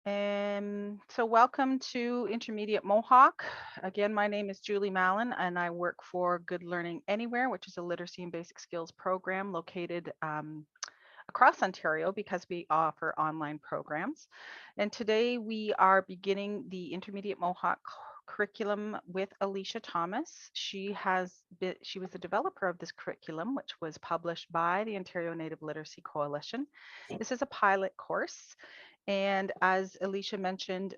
So welcome to Intermediate Mohawk. Again, my name is Julie Mallon and I work for Good Learning Anywhere, which is a literacy and basic skills program located across Ontario because we offer online programs. And today we are beginning the Intermediate Mohawk curriculum with Alicia Thomas. She was the developer of this curriculum, which was published by the Ontario Native Literacy Coalition. This is a pilot course. And as Alicia mentioned,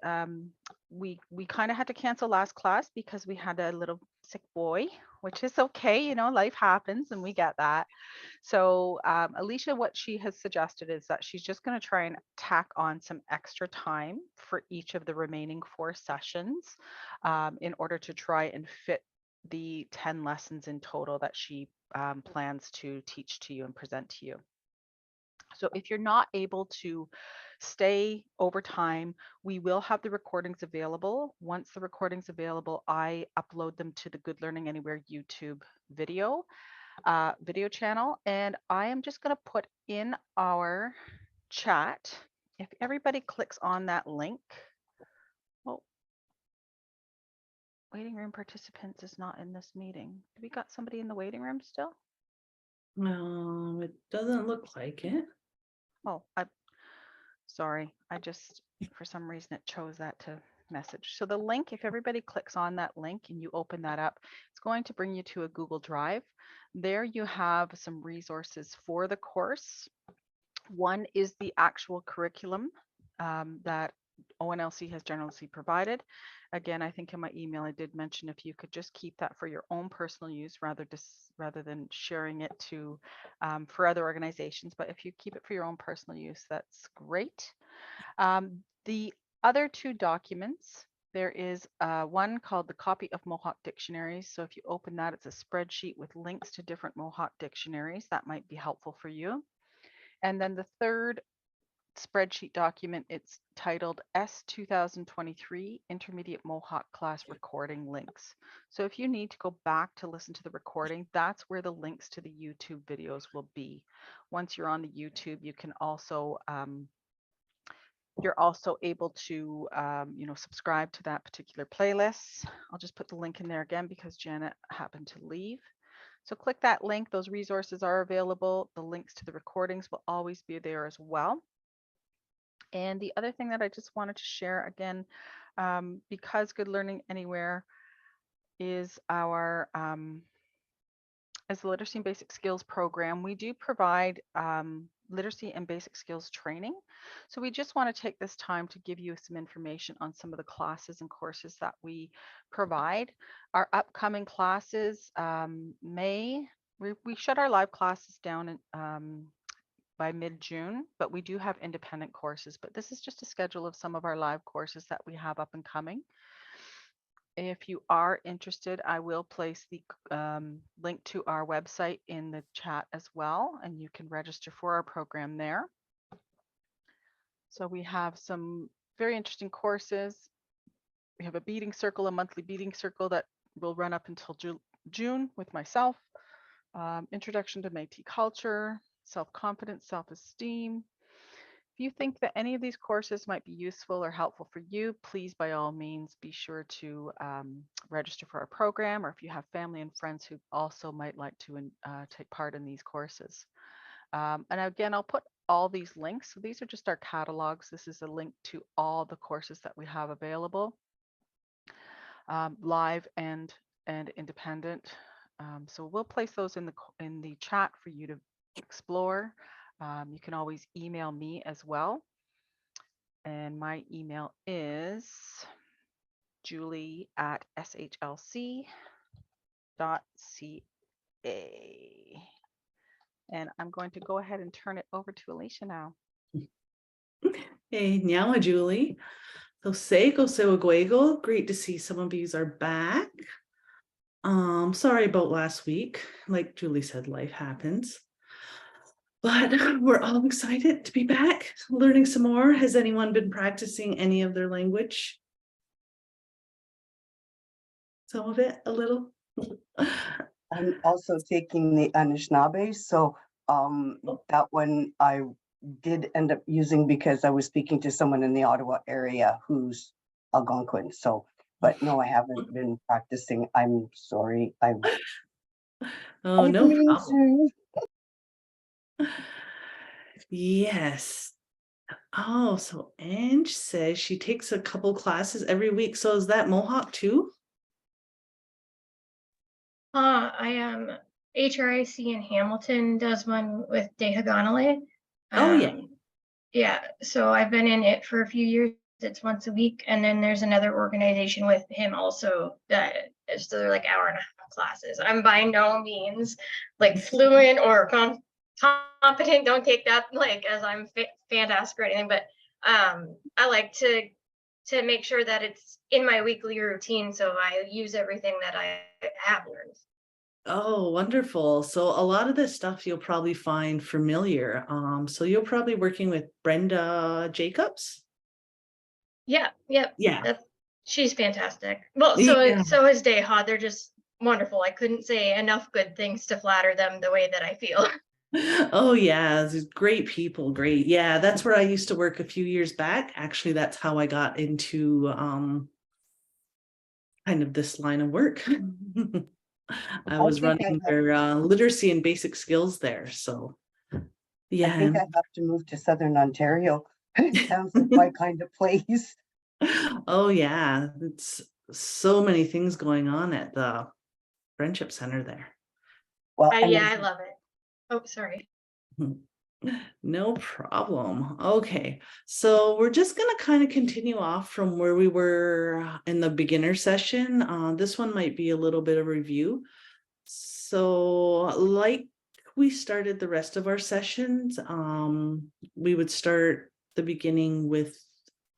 we kind of had to cancel last class because we had a little sick boy, which is okay, life happens and we get that. So Alicia, what she has suggested is that she's just going to try and tack on some extra time for each of the remaining 4 sessions in order to try and fit the 10 lessons in total that she plans to teach to you and present to you. So if you're not able to stay over time, we will have the recordings available. Once the recordings available, I upload them to the Good Learning Anywhere YouTube video channel. And I am just going to put in our chat, if everybody clicks on that link. Oh, waiting room participants is not in this meeting. Do we got somebody in the waiting room still? It doesn't look like it. Oh, sorry. For some reason, it chose that to message. So the link, if everybody clicks on that link and you open that up, it's going to bring you to a Google Drive. There you have some resources for the course. One is the actual curriculum that ONLC has generously provided. Again, I think in my email I did mention if you could just keep that for your own personal use rather than sharing it to for other organizations. But if you keep it for your own personal use, that's great. The other 2 documents, there is one called the Copy of Mohawk Dictionaries. So if you open that, it's a spreadsheet with links to different Mohawk dictionaries. That might be helpful for you. And then the third spreadsheet document, it's titled S 2023 Intermediate Mohawk Class Recording Links. So if you need to go back to listen to the recording, that's where the links to the YouTube videos will be. Once you're on the YouTube, you can also you're also able to subscribe to that particular playlist. I'll just put the link in there again because Janet happened to leave. So click that link. Those resources are available. The links to the recordings will always be there as well. And the other thing that I just wanted to share again, because Good Learning Anywhere is our as the Literacy and Basic Skills program, we do provide literacy and basic skills training. So we just want to take this time to give you some information on some of the classes and courses that we provide. Our upcoming classes, we shut our live classes down by mid-June, but we do have independent courses. But this is just a schedule of some of our live courses that we have up and coming. If you are interested, I will place the link to our website in the chat as well, and you can register for our program there. So we have some very interesting courses. We have a beading circle, a monthly beading circle that will run up until June with myself. Introduction to Métis culture, self-confidence, self-esteem. If you think that any of these courses might be useful or helpful for you, please, by all means, be sure to register for our program, or if you have family and friends who also might like to take part in these courses. And again, I'll put all these links. So these are just our catalogs. This is a link to all the courses that we have available, live and independent. So we'll place those in the chat for you to explore. You can always email me as well. And my email is julie@shlc.ca. And I'm going to go ahead and turn it over to Alicia now. Hey, Nyala Julie. So Seiko Sewaguego, great to see some of yous are back. Sorry about last week. Like Julie said, life happens. But we're all excited to be back, learning some more. Has anyone been practicing any of their language? Some of it, a little? I'm also taking the Anishinaabe, so that one I did end up using because I was speaking to someone in the Ottawa area who's Algonquin. So, but no, I haven't been practicing. I'm sorry. I Oh, didn't no mean problem. to. Yes. Oh, so Ange says she takes a couple classes every week. So is that Mohawk too? I am HRIC in Hamilton does one with Dehaganale. Oh, yeah. Yeah, so I've been in it for a few years. It's once a week, and then there's another organization with him also that is they're like hour and a half classes. I'm by no means like fluent or competent. Don't take that like as I'm fantastic or anything, but I like to make sure that it's in my weekly routine, so I use everything that I have learned. Oh, wonderful. So a lot of this stuff you'll probably find familiar. So you're probably working with Brenda Jacobs? Yeah, Yeah. she's fantastic. Well, Yeah. so is Deha. They're just wonderful. I couldn't say enough good things to flatter them the way that I feel. Oh yeah, great people, great. Yeah, that's where I used to work a few years back. Actually, that's how I got into kind of this line of work. I was think running their literacy and basic skills there. So I yeah. think I have to move to Southern Ontario. It sounds like my kind of place. Oh yeah, it's so many things going on at the Friendship Center there. Well, and Yeah, I love it. Oh, sorry. No problem. Okay, so we're just going to kind of continue off from where we were in the beginner session. This one might be a little bit of review. So like we started the rest of our sessions, we would start the beginning with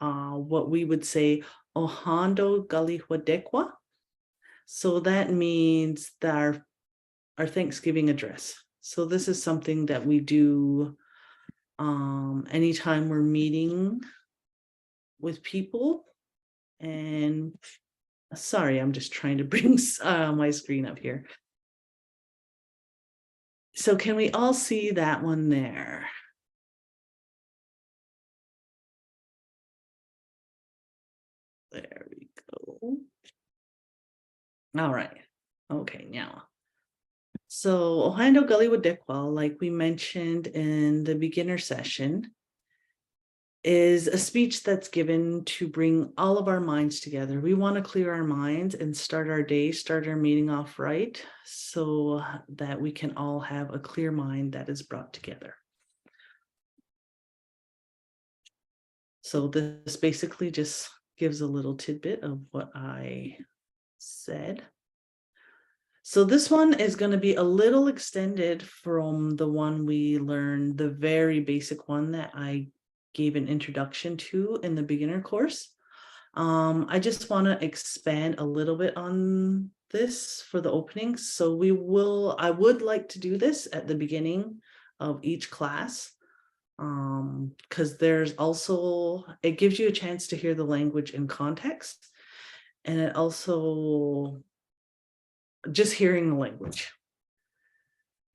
what we would say Ohando Galihuadekwa. So that means that our Thanksgiving address. So this is something that we do anytime we're meeting with people. And sorry, I'm just trying to bring my screen up here. So can we all see that one there? There we go. All right. Okay, now. So Ohando Gully Wadikwa, like we mentioned in the beginner session, is a speech that's given to bring all of our minds together. We want to clear our minds and start our day, start our meeting off right, so that we can all have a clear mind that is brought together. So this basically just gives a little tidbit of what I said. So this one is going to be a little extended from the one we learned, the very basic one that I gave an introduction to in the beginner course. I just want to expand a little bit on this for the opening. So I would like to do this at the beginning of each class, because there's also, it gives you a chance to hear the language in context, and it also just hearing the language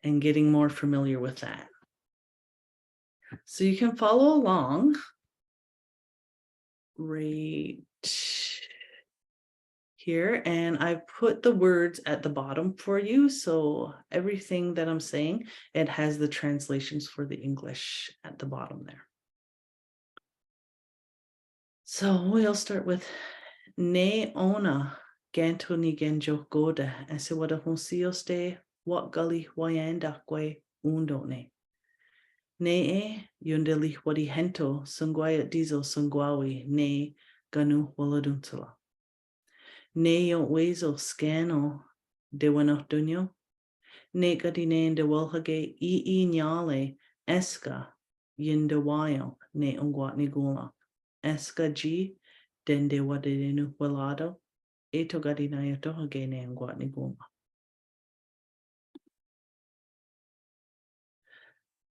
and getting more familiar with that. So you can follow along right here, and I've put the words at the bottom for you. So everything that I'm saying, it has the translations for the English at the bottom there. So we'll start with Ne ona ganto ni genjo goda ese wada honsioste what gully wayanda kwe undo ne. Ne yundeli wadi hento sungwaya dizo sungwawi ne ganu waladuntala. Ne yo wezo scano de wano dunyo. Ne gadine de walhage I nyale eska yindawayo ne ungwat ni gula. Eska G dende wadenu walado. Eto gadina yato hage ne ungwat ni gula.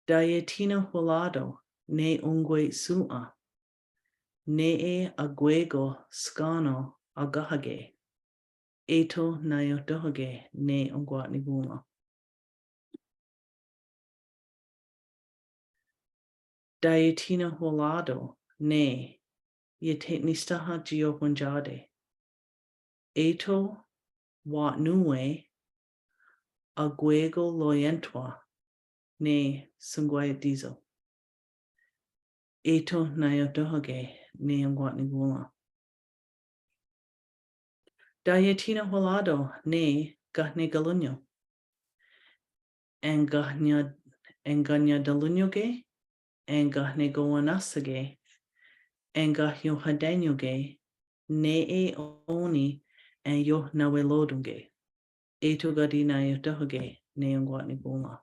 Dayetino walado ne ungwe sua. Ne aguego scano agahage. Eto nayotohage ne ungwat ni gula. Dayatina Holado, ne, Yetnistaha Geopunjade. Eto Wat Nue, Aguego Loyentwa, ne, Sungway Diesel. Eto Nayotohage, ne, Ngwatnigula. Dayatina Holado, ne, Gahne Galunyo. Enganya Dalunyoge, Engahne Goanasage, Engahyo Hadanyoge, Ne Oni, and Yo Nawelodunge. Eto Gadina Yotohage, ne Ngwatnigula.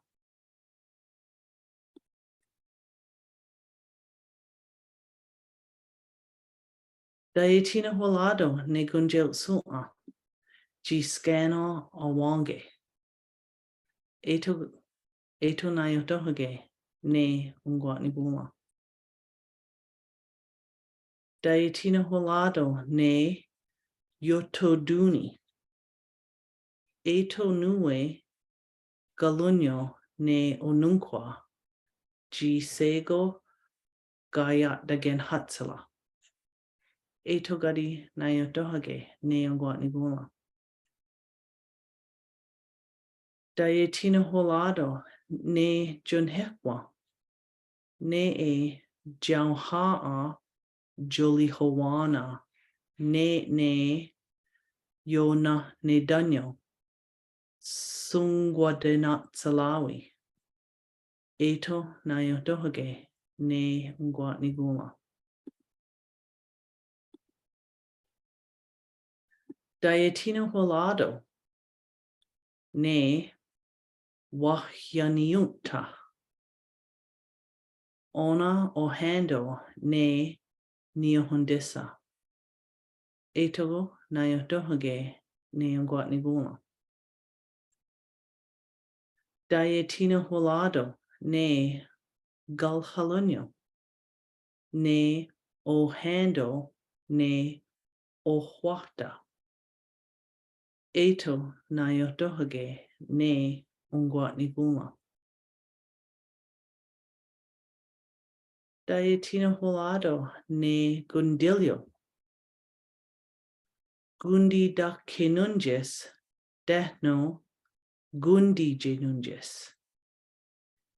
Dayatina Holado, ne Gunjel Sua, G Scano Awange. Eto Nayotohage, ne Ngwatnigula. Dayatina Holado, ne Yotoduni. Eto Nue, Galunyo, ne Onunkwa, G Sego, Gayat Dagen Hatsala. Eto Gadi Nayotohage, ne Ngwatnigula. Dayatina Holado, ne Junhekwa, ne Jauhaa, Joli Hawana, ne Yona ne Danyo, Sungwadenat Salawi. Eto Nayotohage, ne Ngwatnigula. Dayatina Holado, ne Wahyaniunta. Ona Ohando, ne Neohundisa. Eto Nayotohage, ne Ngwatnigula. Dayatina Holado, ne Gulhalunyo, ne Ohando, ne Ohwata. Eto Nayotohage, ne Ngwatnigula. Dayatina Holado, ne Gundilio. Gundi da Kenunjes, Dehno, Gundi Jenunjes.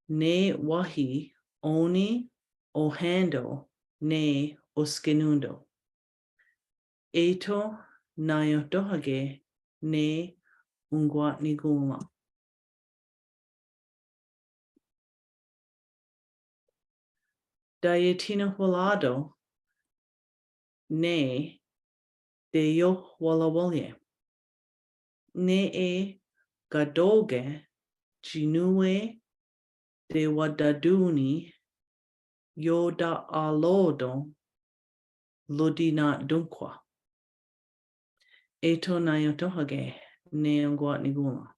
Ne Wahi, Oni, Ohando, ne Oskenundo. Eto Nayotohage, ne Ngwatnigula. Dayatina Holado, ne Deyo Walawalye. Ne Gadoge, Jinue, de Wadaduni, Yoda Alodo, Ludina Dunkwa. Eto Nayotohage, ne Ngwatnigula.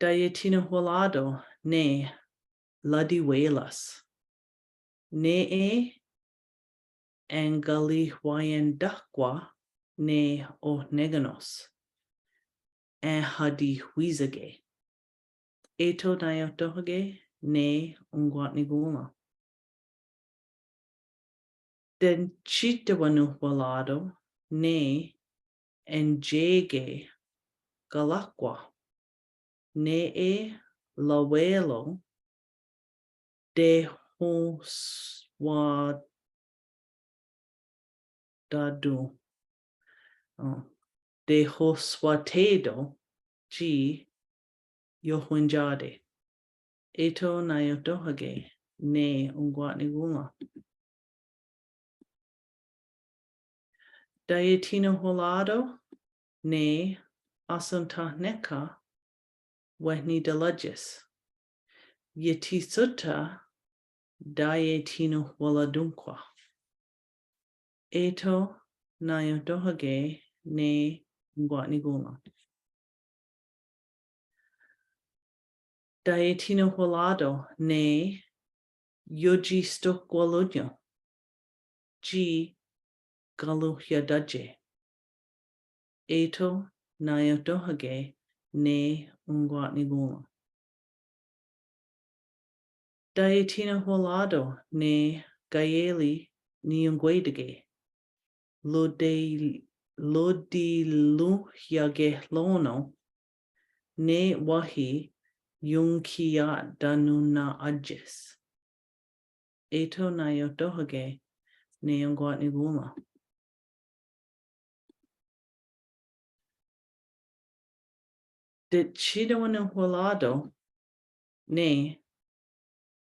Dayatina Holado, ne Ladiwelas. Ne Angali Wayandakwa, ne O Neganos. Hadi Huizage. Eto Nayotohage, ne Ngwatnigula. Den Chitawanu Walado, ne Njege Galakwa. Ne Lawelo de Hoswadadu. De Hoswatedo G Yohunjade. Eto Nayotohage, ne Ngwatnigula. Dayatina Holado, ne Asuntahneka, Wehni Deludges. Yetisuta, Dayatino Waladunkwa. Eto Nayotohage, ne Ngwatnigula. Dayatina Holado, ne Yoji Stokwalunyo. G Galuhyadaje. Eto Nayotohage, ne Ngwatnigula. Gaetina Holado ne Gaeli Niungwedege. Lodi Luhyage Lono ne Wahi Yunkia Danuna Adjes. Eto na yotohage ne Yungwat Niguma. Did Chidoan Holado ne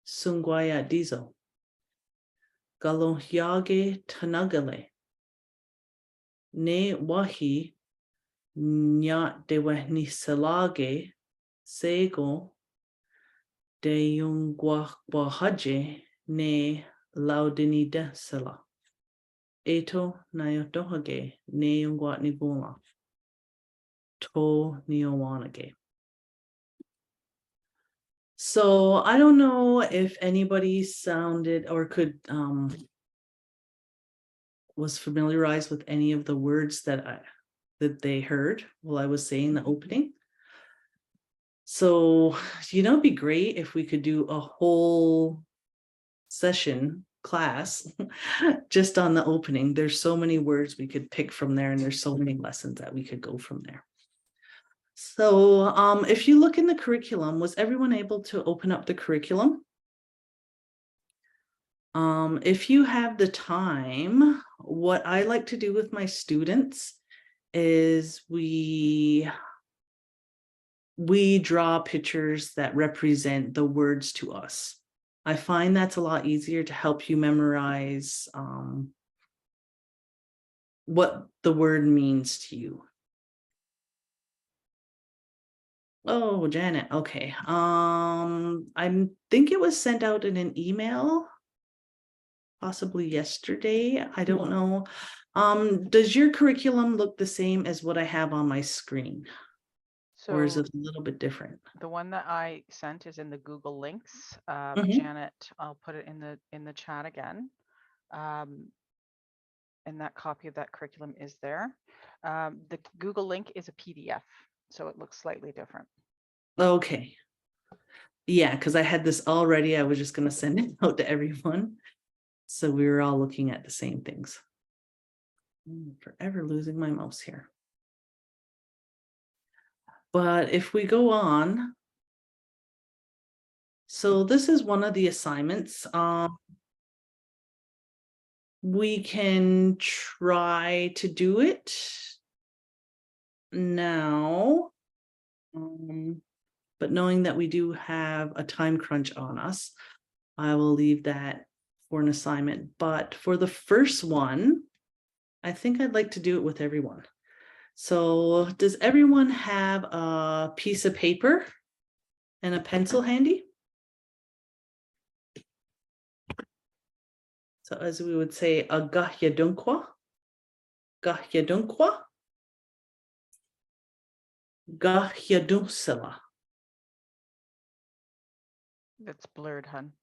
Sungwaya Dizo. Galohyage Tanagale. Ne Wahi Nyat de Wehnisalage Sego de Yungwahaje ne Laudini de Sela. Eto Nayotohage ne Yungwat Nigula. To Neowanage. So I don't know if anybody sounded or could was familiarized with any of the words that they heard while I was saying the opening. So, it'd be great if we could do a whole session class just on the opening. There's so many words we could pick from there, and there's so many lessons that we could go from there. So, if you look in the curriculum, was everyone able to open up the curriculum? If you have the time, what I like to do with my students is we draw pictures that represent the words to us. I find that's a lot easier to help you memorize what the word means to you. Oh, Janet, okay. I think it was sent out in an email, possibly yesterday. I don't know. Does your curriculum look the same as what I have on my screen? Or is So it a little bit different? the one that I sent is in the Google Links. Mhm. Janet, I'll put it in the chat again. And that copy of that curriculum is there. The Google link is a PDF, so it looks slightly different. Okay. Yeah, because I had this already. I was just going to send it out to everyone. So we were all looking at the same things. I'm forever losing my mouse here. But if we go on, so this is one of the assignments. We can try to do it now, but knowing that we do have a time crunch on us, I will leave that for an assignment. But for the first one, I think I'd like to do it with everyone. So does everyone have a piece of paper and a pencil handy? So as we would say, a gahyadunkwa, gahyadunkwa, gahyadunsela. It's blurred, hun.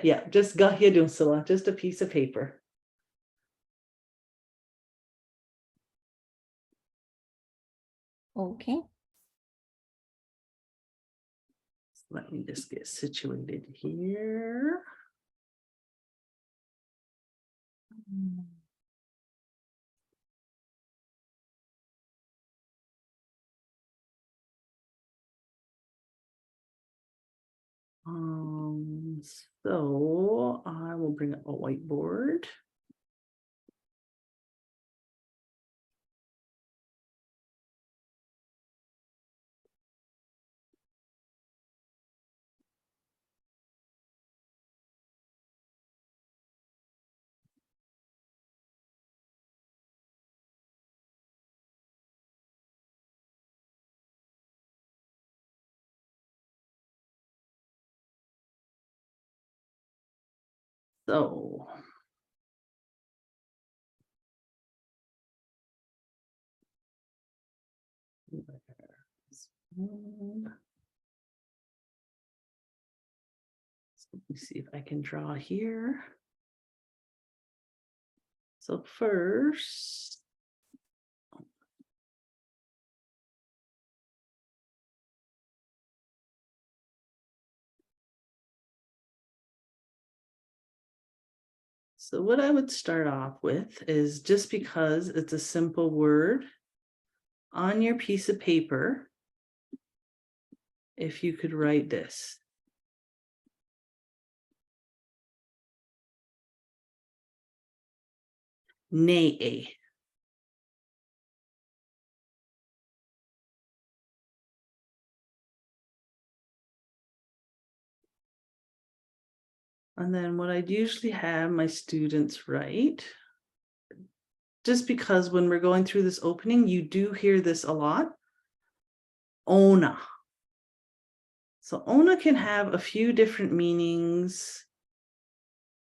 Yeah, just gahyadunsela, just a piece of paper. Okay. Let me just get situated here. So I will bring up a whiteboard. So let me see if I can draw here. So first, So what I would start off with is, just because it's a simple word on your piece of paper, if you could write this. Nay. And then what I'd usually have my students write, just because when we're going through this opening, you do hear this a lot. Ona. So ona can have a few different meanings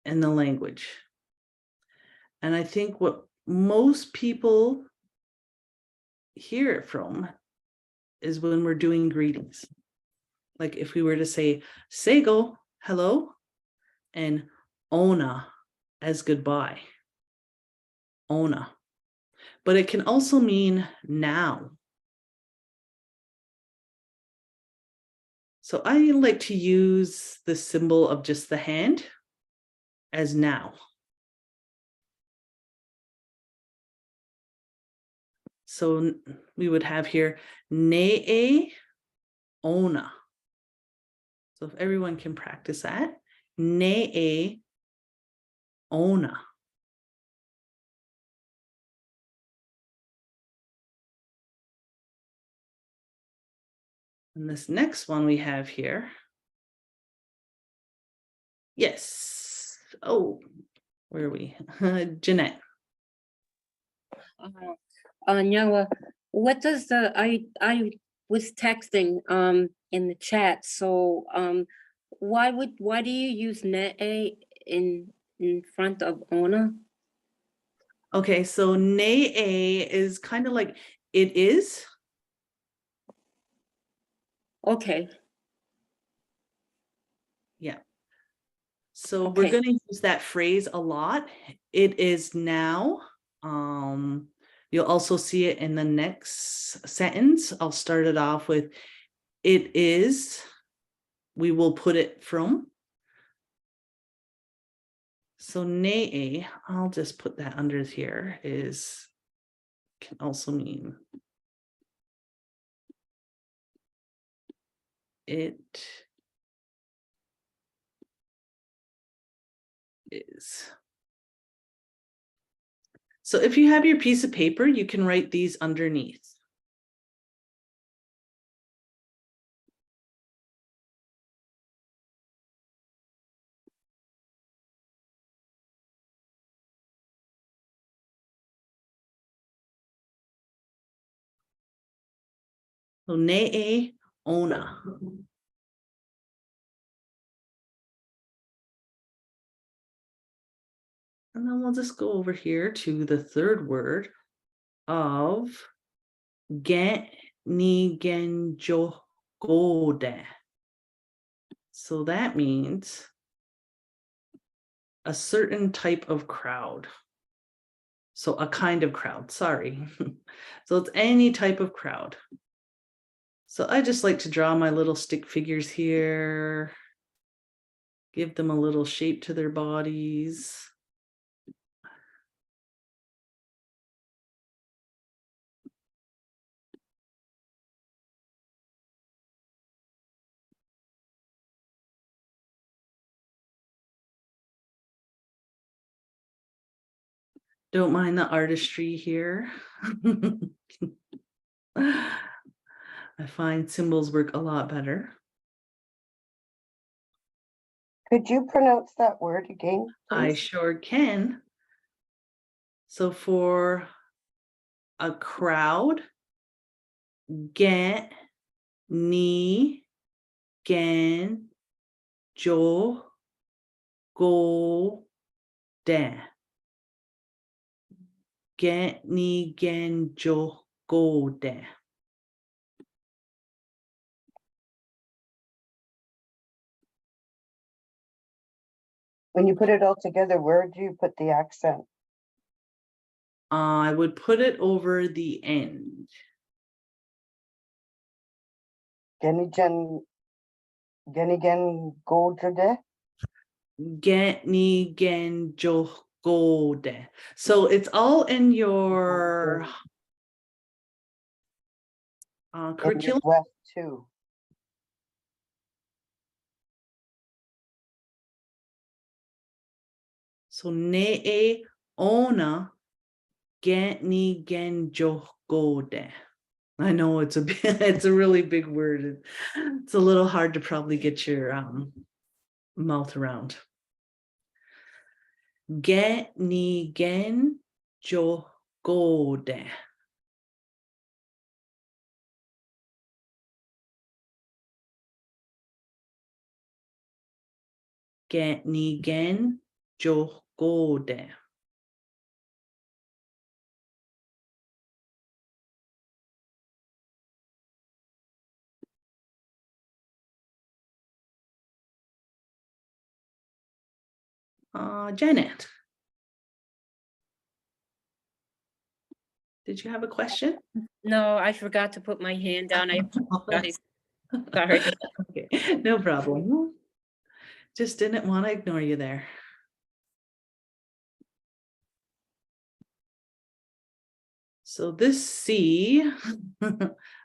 in the language. And I think what most people hear it from is when we're doing greetings. Like if we were to say sego, hello, and ona as goodbye. Ona. But it can also mean now. So I like to use the symbol of just the hand as now. So we would have here ne'e ona. So if everyone can practice that, ne'e ona. And this next one we have here. Yes. Oh, where are we? Jeanette. Noah, what does the I was texting in the chat, so why do you use net a in front of ona? Okay, so ne'e is kind of like it is. Okay, Yeah. So we're Okay. going to use that phrase a lot. It is now. You'll also see it in the next sentence. I'll start it off with it is. We will put it from. So ne'e, I'll just put that under here, is can also mean it is. So if you have your piece of paper, you can write these underneath. So ne'e ona. And then we'll just go over here to the third word of gen ni gen jo gode. So that means a certain type of crowd. So a kind of crowd, sorry. So it's any type of crowd. So I just like to draw my little stick figures here, give them a little shape to their bodies. Don't mind the artistry here. I find symbols work a lot better. Could you pronounce that word again, I please? sure can. So for a crowd, get, ni, gen, jo, go, de. Get, ni, gen, jo, go, de. When you put it all together, where do you put the accent? I would put it over the end. Genigen go de? Get, ni, gen, jo, de. So it's all in your And curriculum. Midwest too. So ne ona ni gen de. I know it's a it's a really big word. It's a little hard to probably get your mouth around. Ni gen de. Ni gen de. Janet, did you have a question? No, I forgot to put my hand down. I apologize. Sorry. Okay, no problem. Just didn't want to ignore you there. So this C,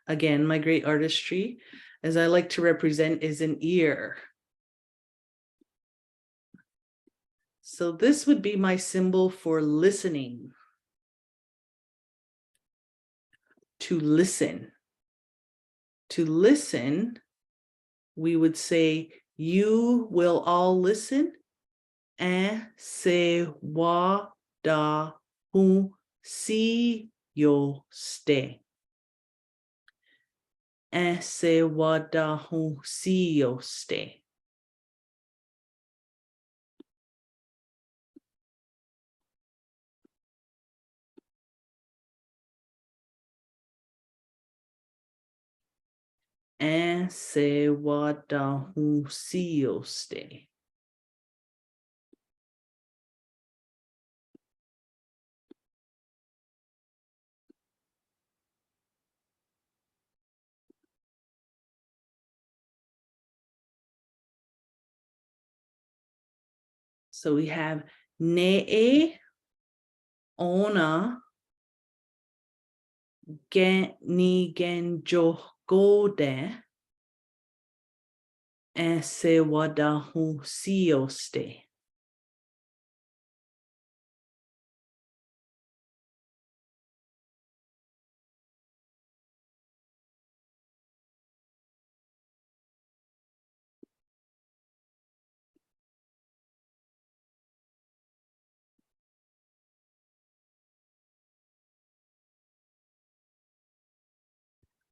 again, my great artistry, as I like to represent, is an ear. So this would be my symbol for listening. To listen. To listen, we would say, you will all listen. Se wa da hu si yo ste. Se wa da hu si yo ste. Se wa da hu si yo ste. So we have ne ona ni gen de. Se wada hu si ste.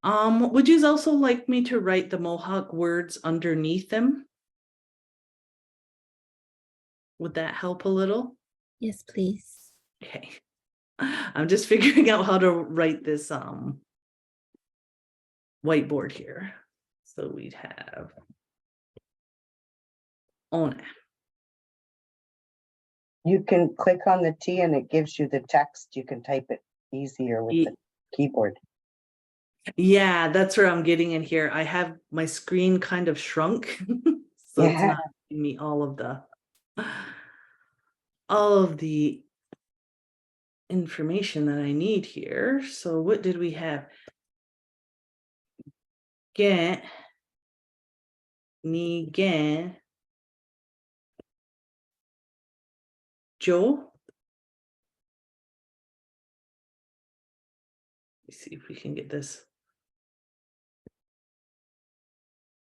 Would you also like me to write the Mohawk words underneath them? Would that help a little? Yes, please. Okay. I'm just figuring out how to write this whiteboard here. So we'd have ona. You can click on the T and it gives you the text. You can type it easier with the keyboard. Yeah, that's where I'm getting in here. I have my screen kind of shrunk. So it's not giving me all of the information that I need here. So what did we have? Get ni gen jo. Let's see if we can get this.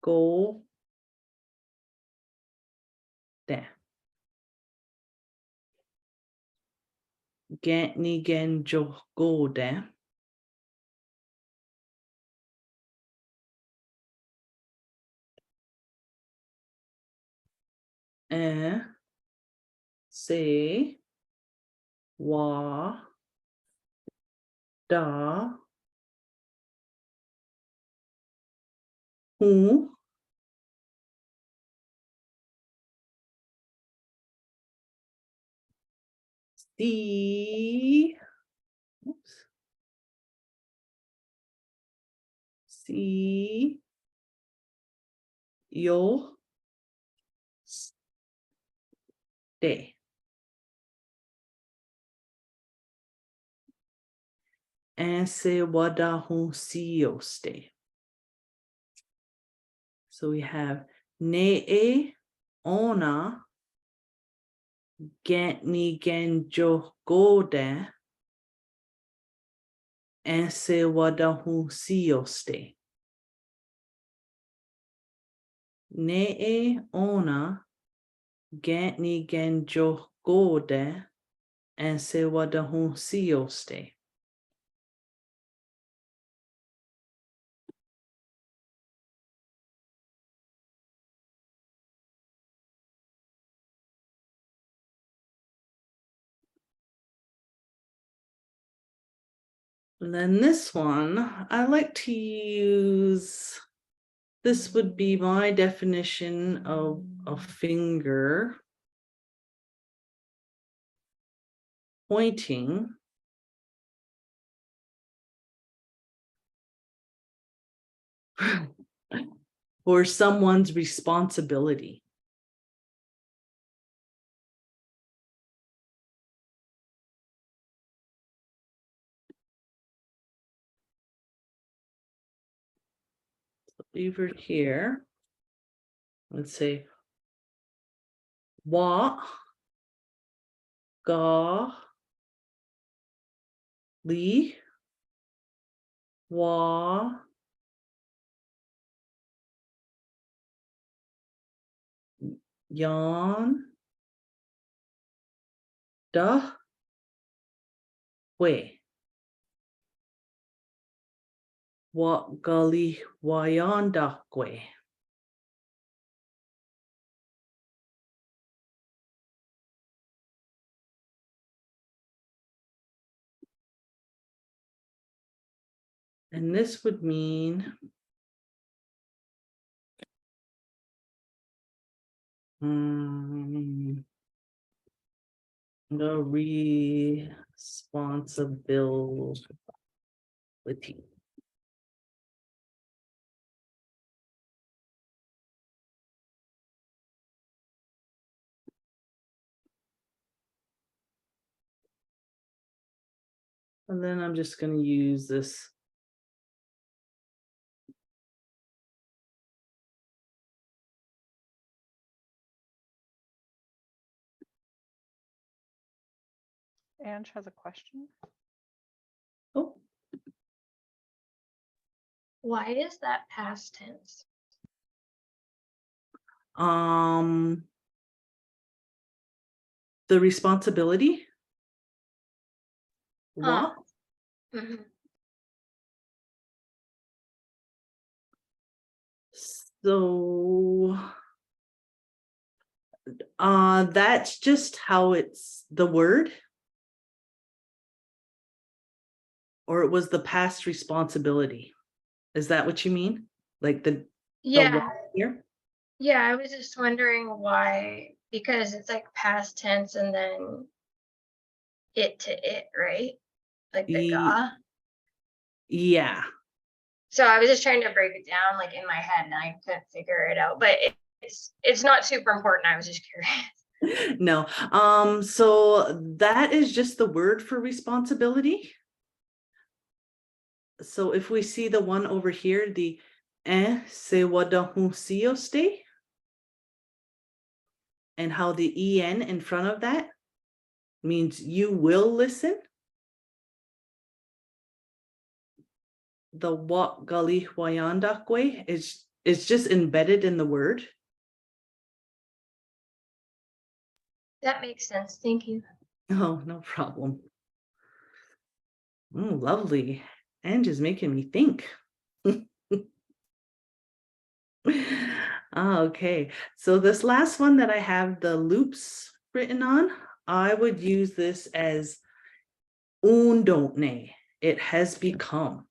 Go there. Get ni gen jo go there. Se wa da hu si. Oops. Si yo de. Ese wadahun siyoste. So we have ne'e ona gentni genjo gode ese wadahun siyoste. Ne'e ona gentni genjo gode ese wadahun siyoste. And then this one, I like to use, this would be my definition of a finger pointing for someone's responsibility. Leave it here. Let's say wa ga li wa yan da we wa gali wayan da we. And this would mean the responsibility. And then I'm just going to use this. Ange has a question. Oh, Why is that past tense? the responsibility. What? Mhm. So that's just how it's the word, or it was the past responsibility. Is that what you mean? Like the Yeah, what here? yeah, I was just wondering why, because it's like past tense and then it to it, right? Like the Ye- ga. Yeah. So I was just trying to break it down like in my head and I couldn't figure it out, but it's not super important. I was just curious. No. So that is just the word for responsibility. So if we see the one over here, the se wadahun siyoste, and how the en in front of that means you will listen. The what gali wayandakwe is just embedded in the word. That makes sense. Thank you. Oh, no problem. Oh, lovely. And just making me think. Okay, so this last one that I have the loops written on, I would use this as un don't ne. It has become.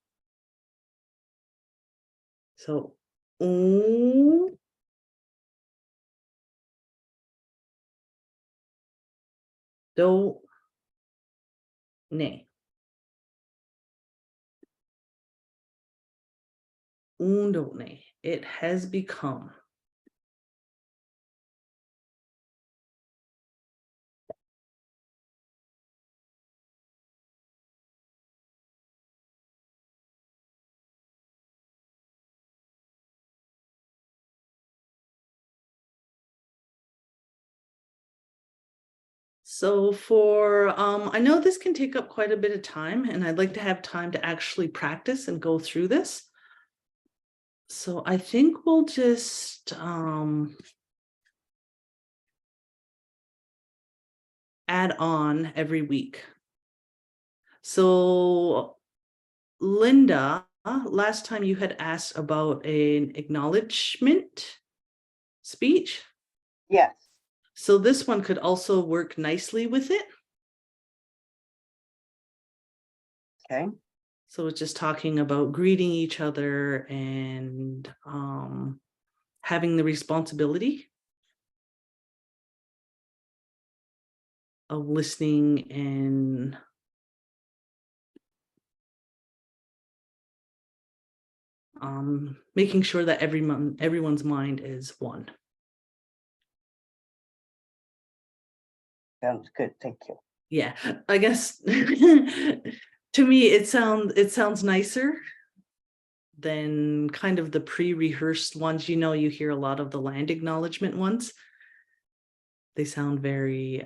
So un don't ne. Un don't ne. It has become. So for, I know this can take up quite a bit of time, and I'd like to have time to actually practice and go through this. So I think we'll just add on every week. So Linda, last time you had asked about an acknowledgement speech. Yes, So this one could also work nicely with it. okay, So it's just talking about greeting each other and having the responsibility of listening and making sure that everyone's mind is one. sounds good, thank you. Yeah, I guess to me it sounds nicer than kind of the pre-rehearsed ones. You hear a lot of the land acknowledgement ones. They sound very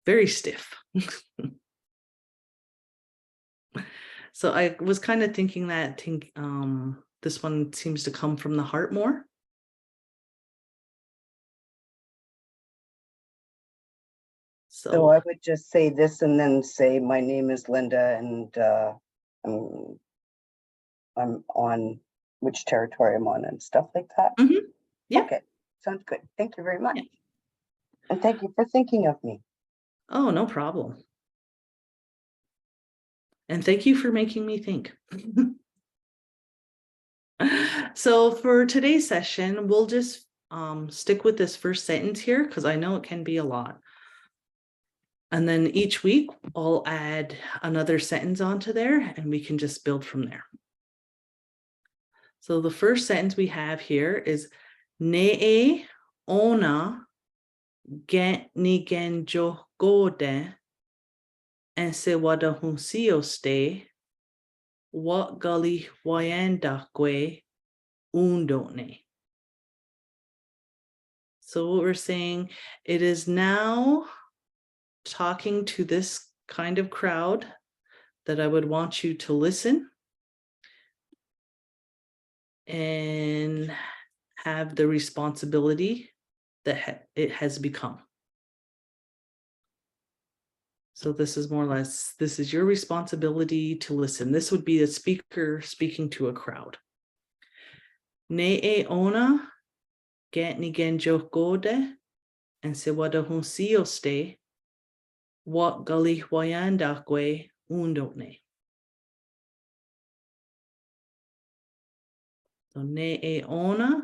very stiff. So I was kind of thinking that this one seems to come from the heart more. So So I would just say this and then say, my name is Linda and I'm on which territory I'm on and stuff like that. yeah. Okay, sounds good. Thank you very much. Yeah. And thank you for thinking of me. Oh, no problem. And thank you for making me think. So for today's session, we'll just stick with this first sentence here because I know it can be a lot. And then each week I'll add another sentence onto there and we can just build from there. So the first sentence we have here is Ne'e ona gen ni gen jo gode and se wada hunsio ste what gully wayanda kwe undone. So what we're saying, it is now talking to this kind of crowd that I would want you to listen and have the responsibility that it has become. So this is more or less, this is your responsibility to listen. This would be a speaker speaking to a crowd. Ne'e ona get ni gen jokode and se wada hunsio ste what gully wayandakwe undone. So Ne'e ona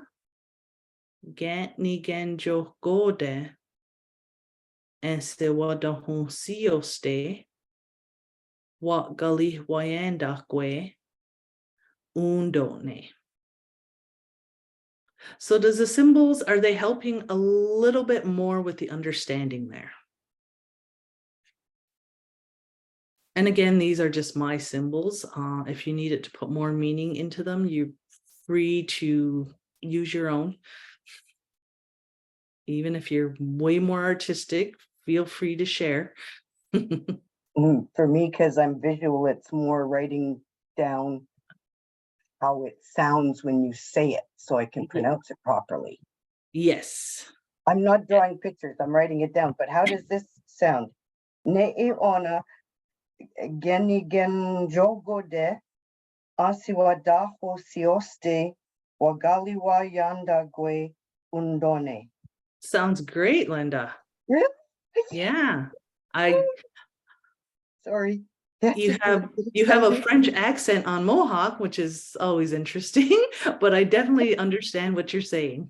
get ni gen jokode and se wada hunsio ste what gully wayandakwe undone. So does the symbols, are they helping a little bit more with the understanding there? And again, these are just my symbols. If you needed to put more meaning into them, you're free to use your own. Even if you're way more artistic, feel free to share. For me, because I'm visual, it's more writing down how it sounds when you say it so I can pronounce it properly. Yes. I'm not drawing pictures, I'm writing it down, but how does this sound? Ne'e ona geni gen jogode asiwa daho sioste wagaliwa yandagwe undone. Sounds great, Linda. Really? Yeah. Sorry. You have a French accent on Mohawk, which is always interesting, but I definitely understand what you're saying.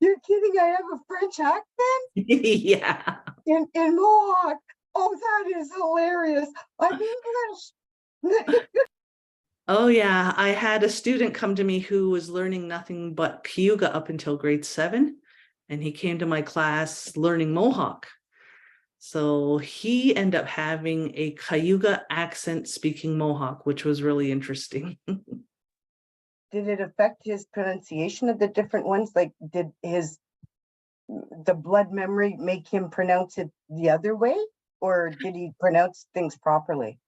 You're kidding, I have a French accent Yeah. in Mohawk. Oh, that is hilarious. I'm English. Oh yeah, I had a student come to me who was learning nothing but Cayuga up until grade 7, and he came to my class learning Mohawk. So he ended up having a Cayuga accent speaking Mohawk, which was really interesting. Did it affect his pronunciation of the different ones? Like, did his the blood memory make him pronounce it the other way? Or did he pronounce things properly?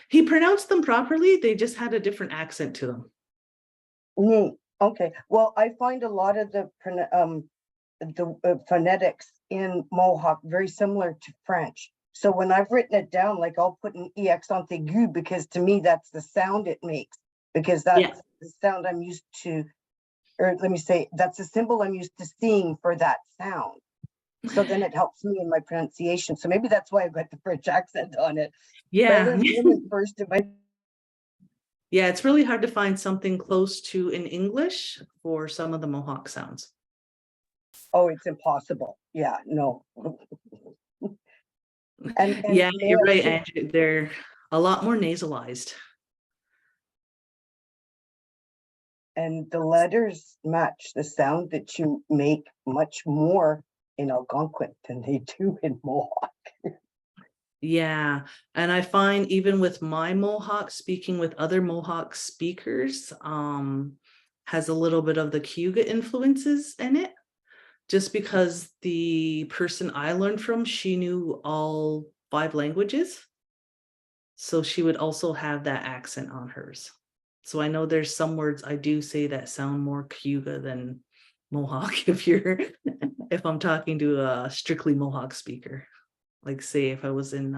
He pronounced them properly. They just had a different accent to them. Neat. Okay. Well, I find a lot of the phonetics in Mohawk very similar to French. So when I've written it down, like I'll put an accent aigu because to me that's the sound it makes, because that's Yeah. the sound I'm used to, or let me say, that's the symbol I'm used to seeing for that sound. So then it helps me in my pronunciation. So maybe that's why I've got the French accent on it. But I Yeah. learned German first in my Yeah, it's really hard to find something close to in English for some of the Mohawk sounds. oh, it's impossible. Yeah, no. And Yeah, may you're I right, say- Andrew. They're a lot more nasalized. And the letters match the sound that you make much more in Algonquin than they do in Mohawk. Yeah, and I find even with my Mohawk, speaking with other Mohawk speakers, has a little bit of the Cayuga influences in it. Just because the person I learned from, she knew all 5 languages. So she would also have that accent on hers. So I know there's some words I do say that sound more Cayuga than Mohawk if I'm talking to a strictly Mohawk speaker. Like say if I was in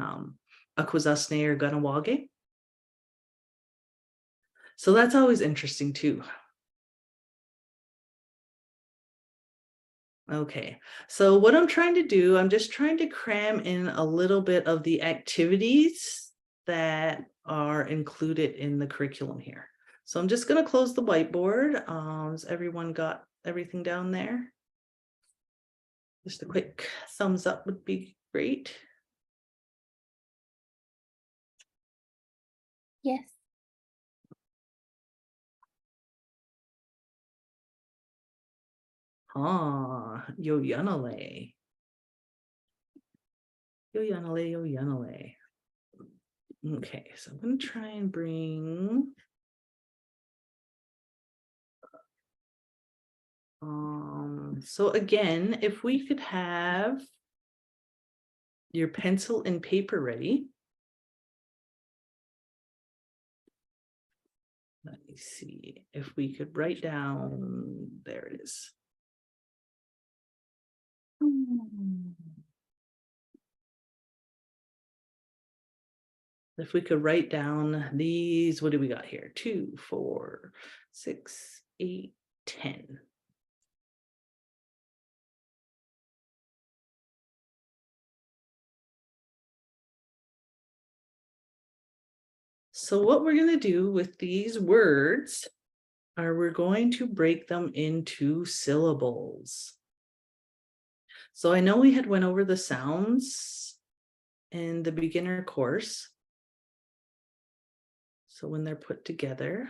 Akwesasne or Ganawage. So that's always interesting too. Okay, so what I'm trying to do, I'm just trying to cram in a little bit of the activities that are included in the curriculum here. So I'm just going to close the whiteboard. Has everyone got everything down there? Just a quick thumbs up would be great. Yes. Yo yanale. Yo yanale, yo yanale. Okay, so I'm going to try and bring so again, if we could have your pencil and paper ready. Let me see if we could write down, there it is. If we could write down these, what do we got here? 2, 4, 6, 8, 10. So what we're going to do with these words are we're going to break them into syllables. So I know we had went over the sounds in the beginner course. So when they're put together,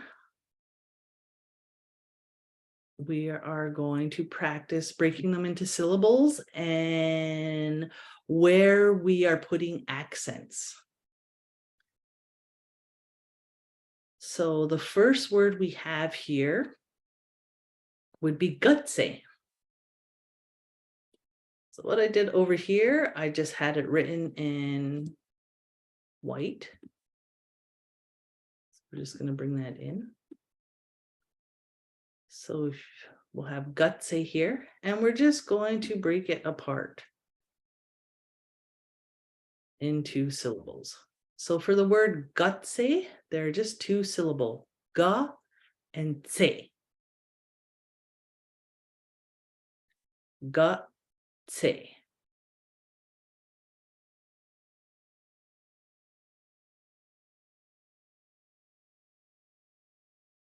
we are going to practice breaking them into syllables and where we are putting accents. So the first word we have here would be gutsy. So what I did over here, I just had it written in white. So we're just going to bring that in. So we'll have gutsy here, and we're just going to break it apart into syllables. So for the word gutsy, there are just 2 syllables, ga and tse. Gutsy.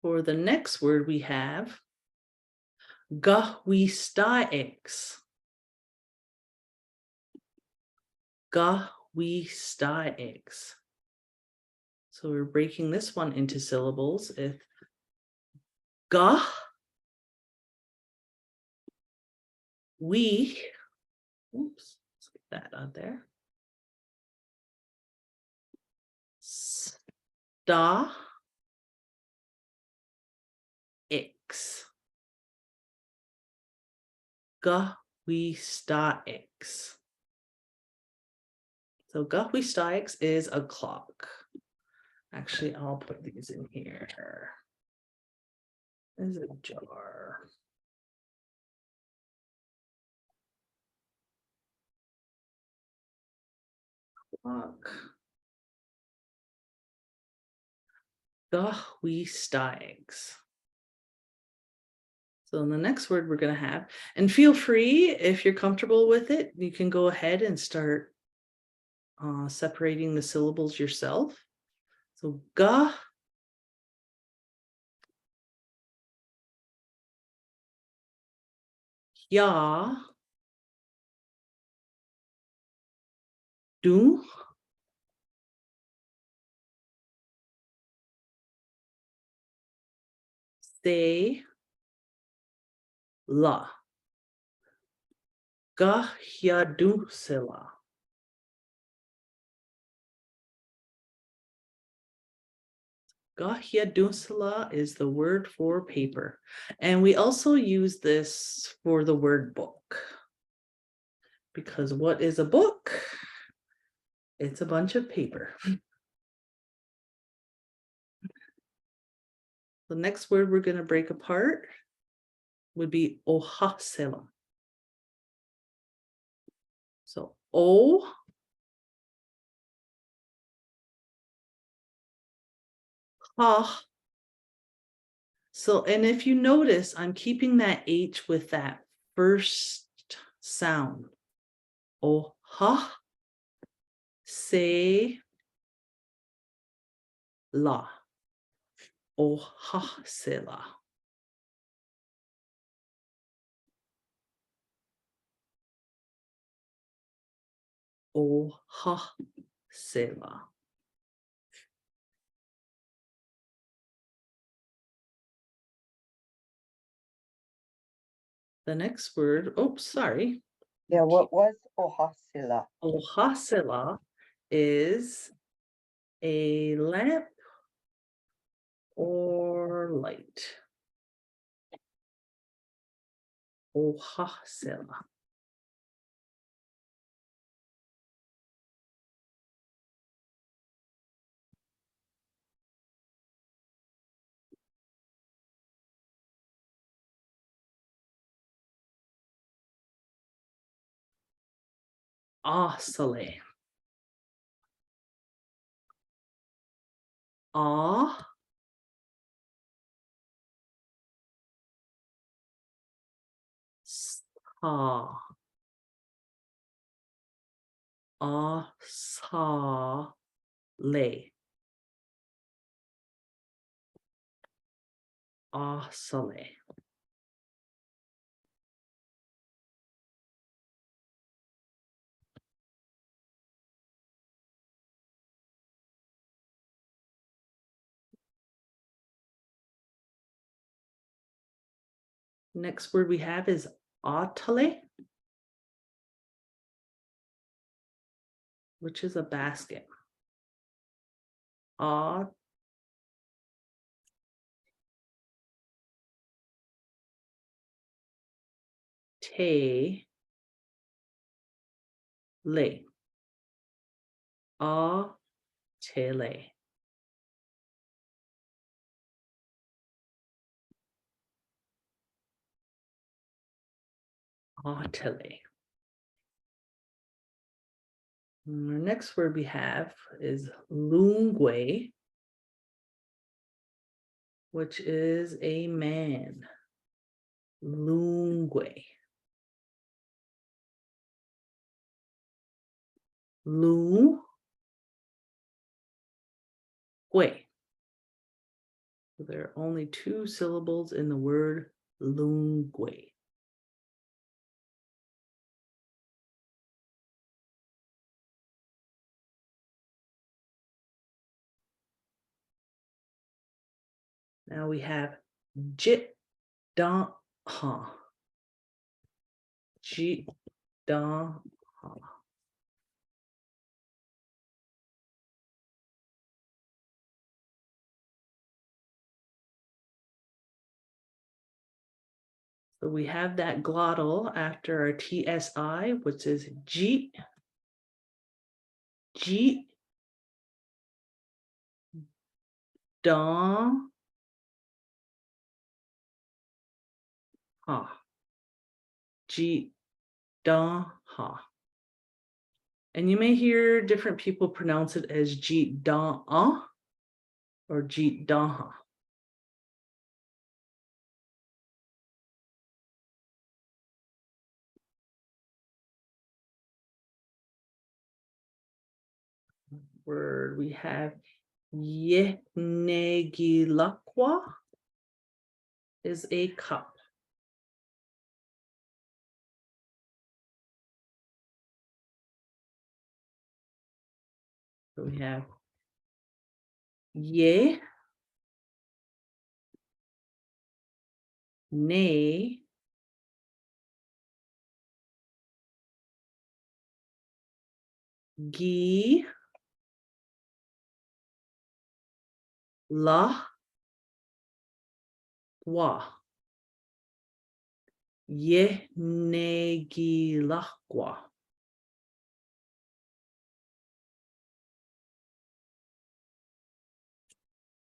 For the next word we have gahwistaix. Gahwistaix. So we're breaking this one into syllables. If gah, we, oops, let's get that out there. Sta, ix. Gahwistaix. So Gahwistaix is a clock. Actually, I'll put these in here. There's a jar. Clock. Gahwistaix. So the next word we're going to have, and feel free if you're comfortable with it, you can go ahead and start separating the syllables yourself. So ga, ya, du, se, la. Ga, ya, du, se, la. Gahiadunsala is the word for paper. And we also use this for the word book. Because what is a book? It's a bunch of paper. The next word we're going to break apart would be ohasela. So o, ha. So, and if you notice, I'm keeping that H with that first sound. Oh, ha, se, la. Oh, ha, se, la. Oh, ha, se, la. The next word, oh, sorry. Yeah, what was Ohasila? Ohasela is a lamp or light. Ohasela. Asale. Ah. Sa. Asale. Asale. Next word we have is atale, which is a basket. A te le. A tele. Atale. The next word we have is lungwe, which is a man. Lungwe. Lu. Gwe. There are only two syllables in the word lungwe. Now we have jit dan ha. Jit dan ha. So we have that glottal after our TSI, which is G, G, Don, Ha. G, Don, Ha. And you may hear different people pronounce it as G, Don, or G, Don, Ha. Word we have Yenegilakwa is a cup. So we have Ye, Ne, Gi, La, Wa. Yenegilakwa.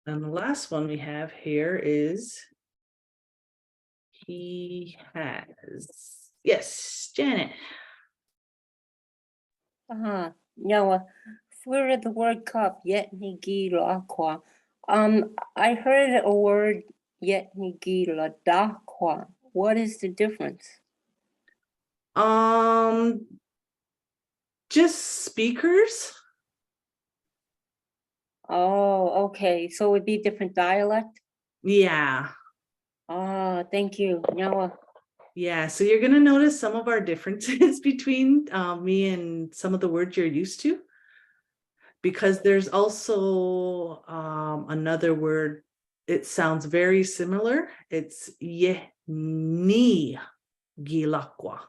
And the last one we have here is he has. Yes, Janet. Now, for the word cup, yetnigilakwa. I heard a word yetnigiladakwa. What is the difference? Just speakers. Oh, okay. So it would be different dialect? Yeah. Thank you. Now, Yeah, so you're going to notice some of our differences between me and some of the words you're used to, because there's also another word. It sounds very similar. It's Yehni Gilakwa.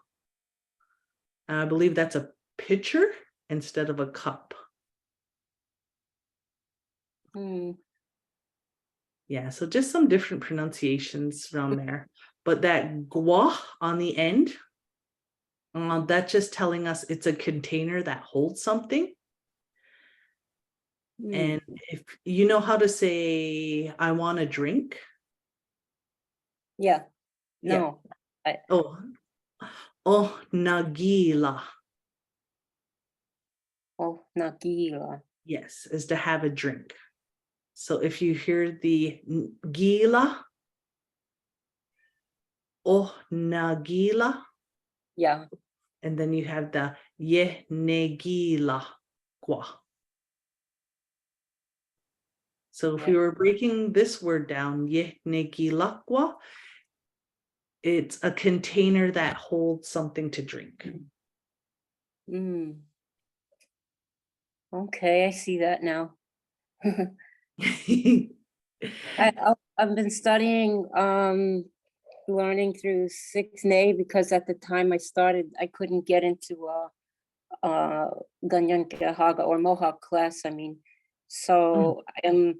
And I believe that's a pitcher instead of a cup. Yeah, so just some different pronunciations around there. But that gua on the end, that's just telling us it's a container that holds something. And if you know how to say, I want a drink. yeah, no. Oh, nagila. Oh, nagila. Yes, is to have a drink. So if you hear the gila, oh, nagila. Yeah. And then you have the ye negila gua. So if we were breaking this word down, ye negila gua, it's a container that holds something to drink. Okay, I see that now. I've been studying learning through 6A because at the time I started, I couldn't get into Ganyan Haga or Mohawk class. I mean, so I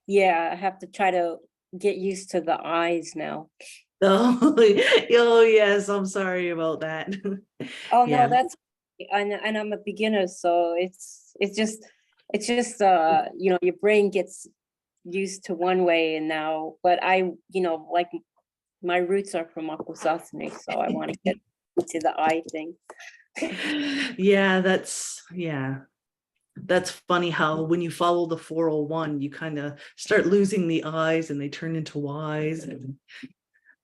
have to try to get used to the eyes now. Oh, yes, I'm sorry about that. Oh Yeah. no, that's and I'm a beginner, so it's just you know, your brain gets used to one way and now, but I, you know, like my roots are from Akwesasne, so I want to get to the eye thing. Yeah, that's funny how when you follow the 401, you kind of start losing the I's and they turn into Y's, and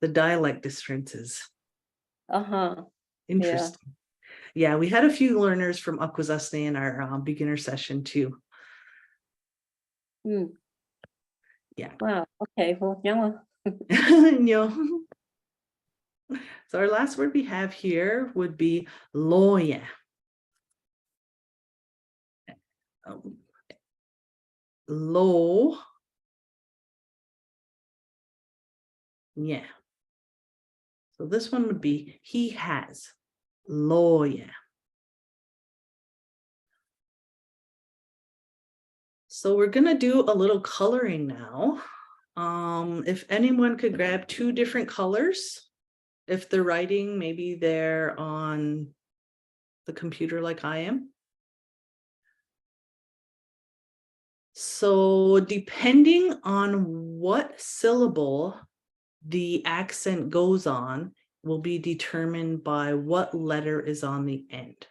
the dialect differences. Interesting. Yeah, we had a few learners from Akwesasne in our beginner session too. Yeah. Wow. Okay. Well, yeah. No. So our last word we have here would be loya. Lo. Yeah. So this one would be he has. Loya. So we're gonna do a little coloring now. If anyone could grab two different colors If they're writing, maybe they're on the computer like I am. So depending on what syllable the accent goes on will be determined by what letter is on the end.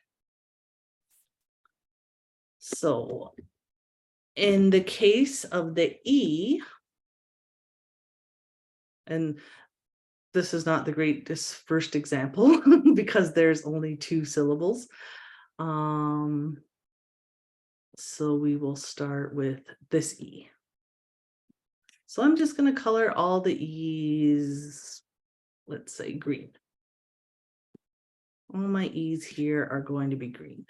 So in the case of the E, and this is not the greatest first example because there's only 2 syllables. So we will start with this E. So I'm just going to color all the E's, let's say green. All my E's here are going to be green.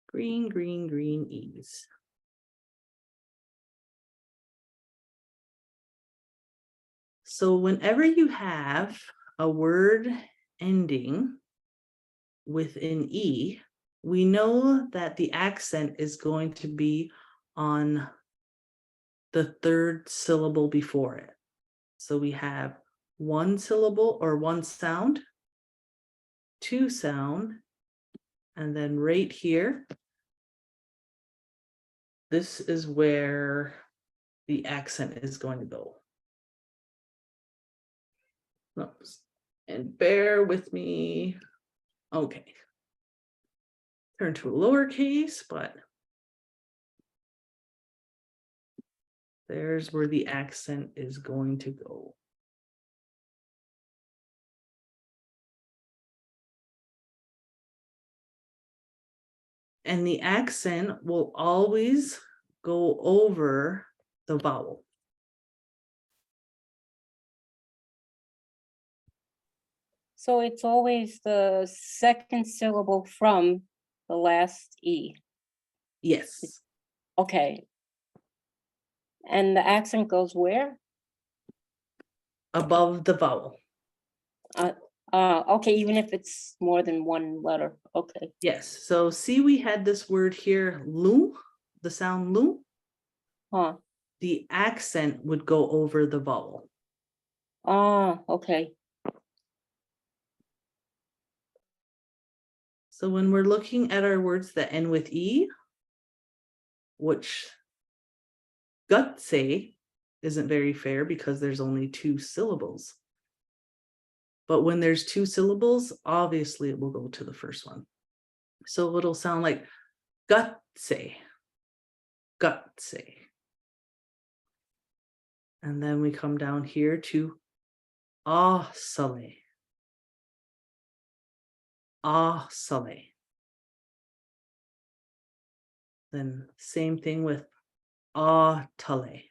Green, green, green E's. So whenever you have a word ending with an E, we know that the accent is going to be on the 3rd syllable before it. So we have 1 syllable or 1 sound, 2 sound, and then right here, this is where the accent is going to go. Oops. And bear with me. Okay. Turn to a lowercase, but there's where the accent is going to go. And the accent will always go over the vowel. So it's always the 2nd syllable from the last E. Yes. Okay. And the accent goes where? Above the vowel. Okay, even if it's more than 1 letter. Okay. Yes. So see, we had this word here, lu, the sound lu. Huh. The accent would go over the vowel. Okay. So when we're looking at our words that end with E, which gutse isn't very fair because there's only 2 syllables. But when there's 2 syllables, obviously it will go to the first one. So it'll sound like gutse, gutse. And then we come down here to asale, asale. Then same thing with atale,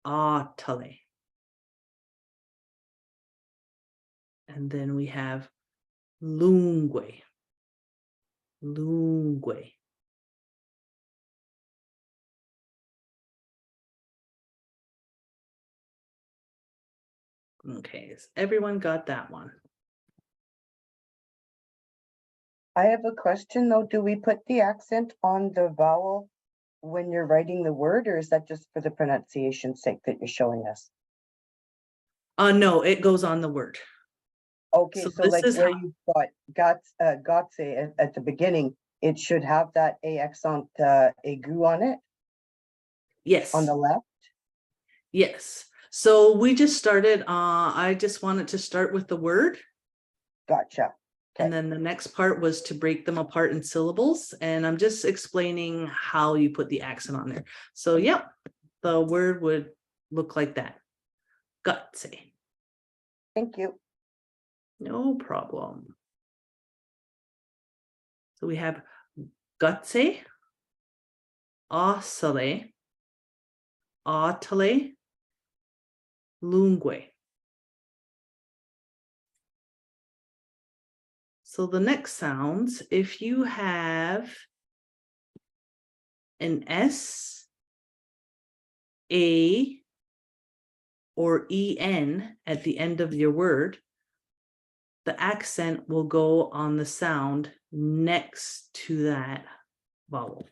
atale. And then we have lungue, lungue. Okay, has everyone got that one? I have a question though. Do we put the accent on the vowel when you're writing the word, or is that just for the pronunciation's sake that you're showing us? No, it goes on the word. Okay, So so this like is where how- you got say at the beginning, it should have that a accent aigu on it Yes, on the left. yes. So we just started, I just wanted to start with the word. Gotcha. And Okay. then the next part was to break them apart in syllables. And I'm just explaining how you put the accent on there. So yep, the word would look like that. Gutse. Thank you. No problem. So we have gutse, asale, atale, lungue. So the next sounds, if you have an S, A, or EN at the end of your word, the accent will go on the sound next to that vowel.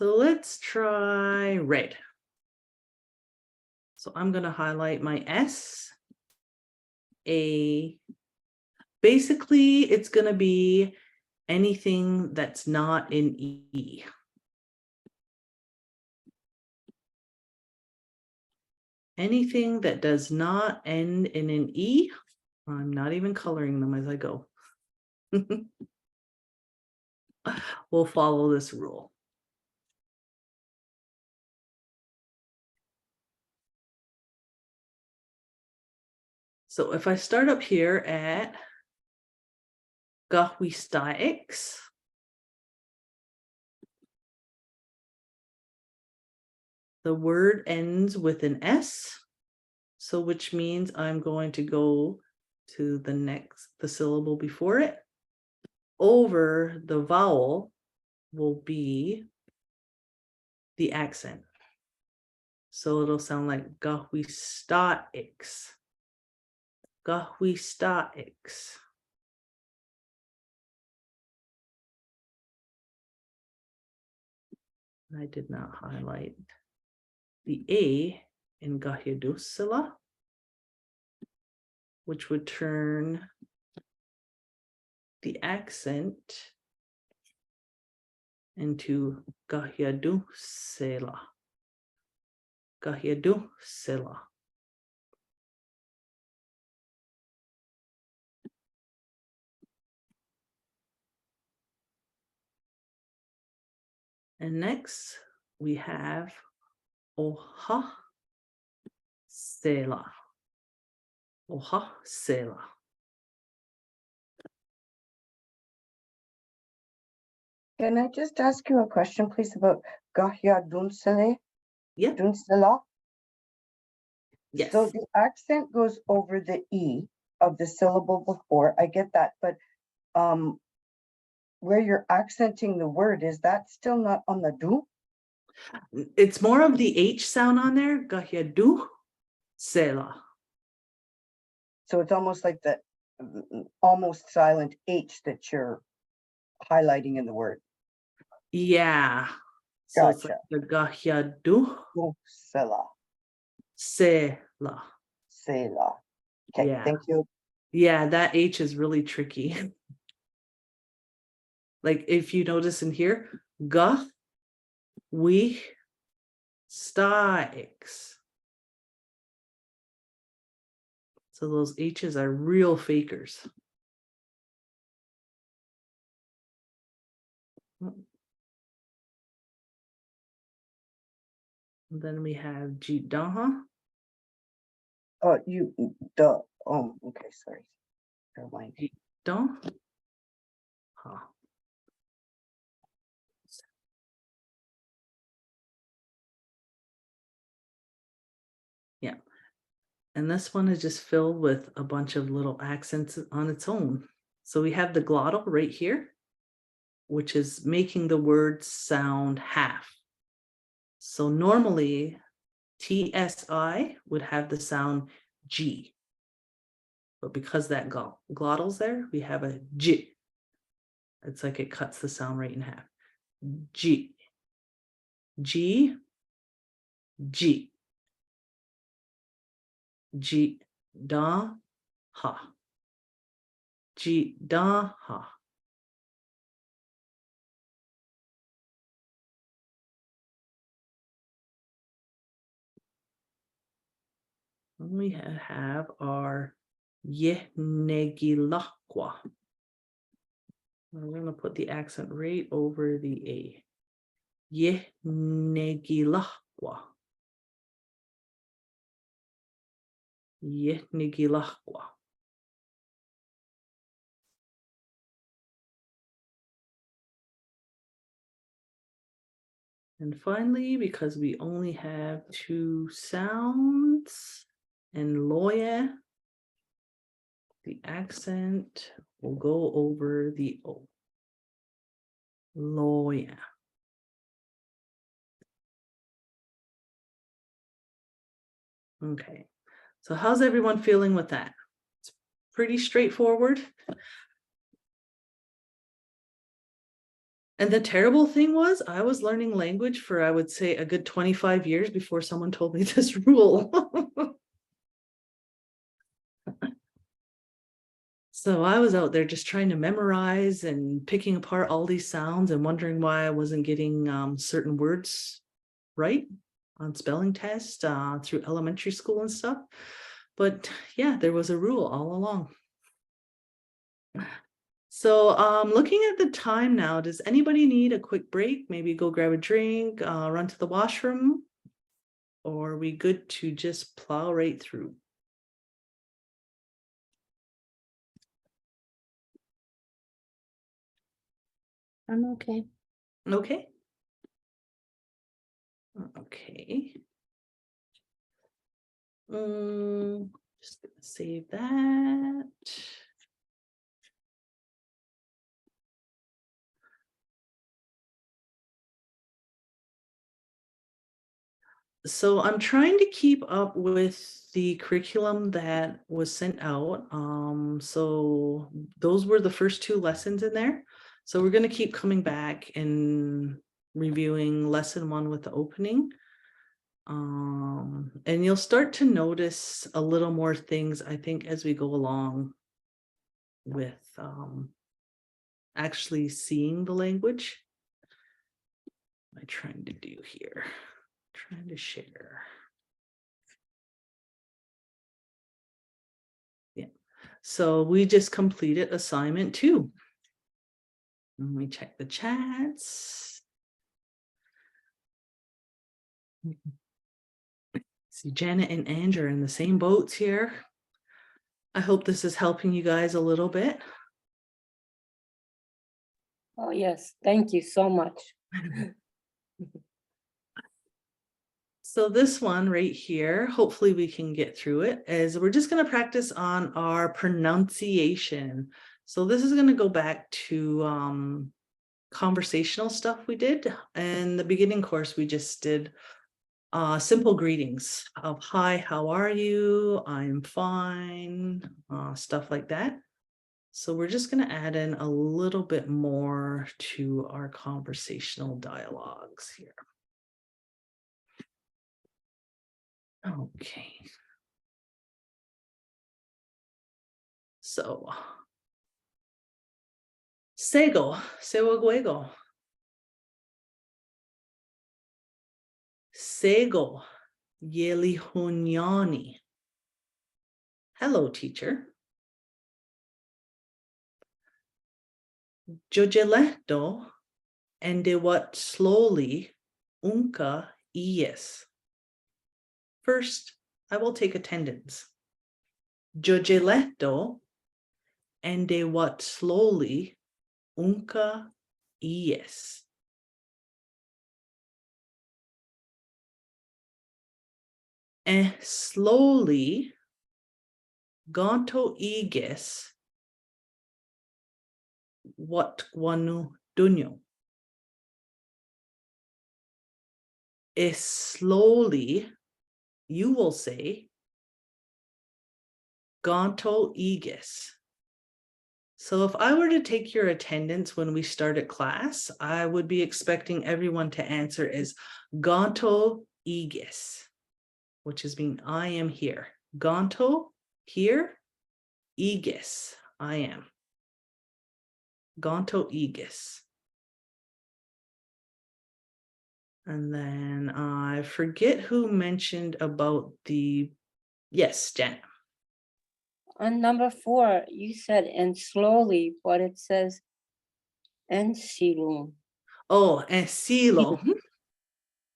So let's try red. So I'm going to highlight my S, A. Basically, it's going to be anything that's not in E. Anything that does not end in an E, I'm not even coloring them as I go. We'll follow this rule. So if I start up here at Gahwistaics, the word ends with an S, so which means I'm going to go to the syllable before it. Over the vowel will be the accent. So it'll sound like Gahwistaics. Gahwistaics. I did not highlight the A in Gahyadusila, which would turn the accent into Gahyadusela. Gahyadusela. And next we have Oha Sela. Oha Sela. Can I just ask you a question, please, about Gahya Dunsele? Yep. Dunsela? Yes. So the accent goes over the E of the syllable before. I get that, but where you're accenting the word, is that still not on the do? It's more of the H sound on there. Gahyadu Sela. So it's almost like the almost silent H that you're highlighting in the word. Yeah. So it's like Gotcha. the Gahyadu Dunsela, Sela. Sela. Okay, Yeah. thank you. Yeah, that H is really tricky. Like if you notice in here, Gah, we, Staics. So those H's are real fakers. And then we have Jidaha. Oh, okay, sorry. Never mind. Jidaha. Yeah. And this one is just filled with a bunch of little accents on its own. So we have the glottal right here, which is making the word sound half. So normally TSI would have the sound G. But because that glottal's there, we have a J. It's like it cuts the sound right in half. G. G. G. G. Da. Ha. G. Da. Ha. We have our Yehnegilakwa. We're going to put the accent right over the A. Yehnegilakwa. Yehnegilakwa. And finally, because we only have two sounds in Loya, the accent will go over the O. Loya. Okay, so how's everyone feeling with that? It's pretty straightforward. And the terrible thing was I was learning language for, I would say, a good 25 years before someone told me this rule. So I was out there just trying to memorize and picking apart all these sounds and wondering why I wasn't getting certain words right on spelling tests through elementary school and stuff. But yeah, there was a rule all along. So looking at the time now, does anybody need a quick break? Maybe go grab a drink, run to the washroom? Or are we good to just plow right through? I'm okay. Okay. Okay. Just gonna save that. So I'm trying to keep up with the curriculum that was sent out. So those were the first 2 lessons in there. So we're going to keep coming back and reviewing lesson 1 with the opening. And you'll start to notice a little more things, I think, as we go along with actually seeing the language. What am I trying to do here? Trying to share. Yeah. So we just completed assignment 2. Let me check the chats. See, Janet and Andrew are in the same boats here. I hope this is helping you guys a little bit. Oh, yes, thank you so much. So this one right here, hopefully we can get through it, is we're just going to practice on our pronunciation. So this is going to go back to conversational stuff we did. In the beginning course, we just did simple greetings of hi, how are you? I'm fine, stuff like that. So we're just going to add in a little bit more to our conversational dialogues here. Okay. So, sego, seguego. Sego, yelihunyani. Hello, teacher. Jogeletto, and de what slowly, unca ies. First, I will take attendance. Jogeletto, and de what slowly, unca ies. Slowly, gonto iges, what guanu dunyo. Slowly, you will say, gonto iges. So if I were to take your attendance when we started class, I would be expecting everyone to answer as gonto iges, which is mean I am here. Gonto, here, iges, I am. Gonto iges. And then I forget who mentioned about the, yes, Janet. On number 4, you said and slowly, but it says and silum. Oh, and silo.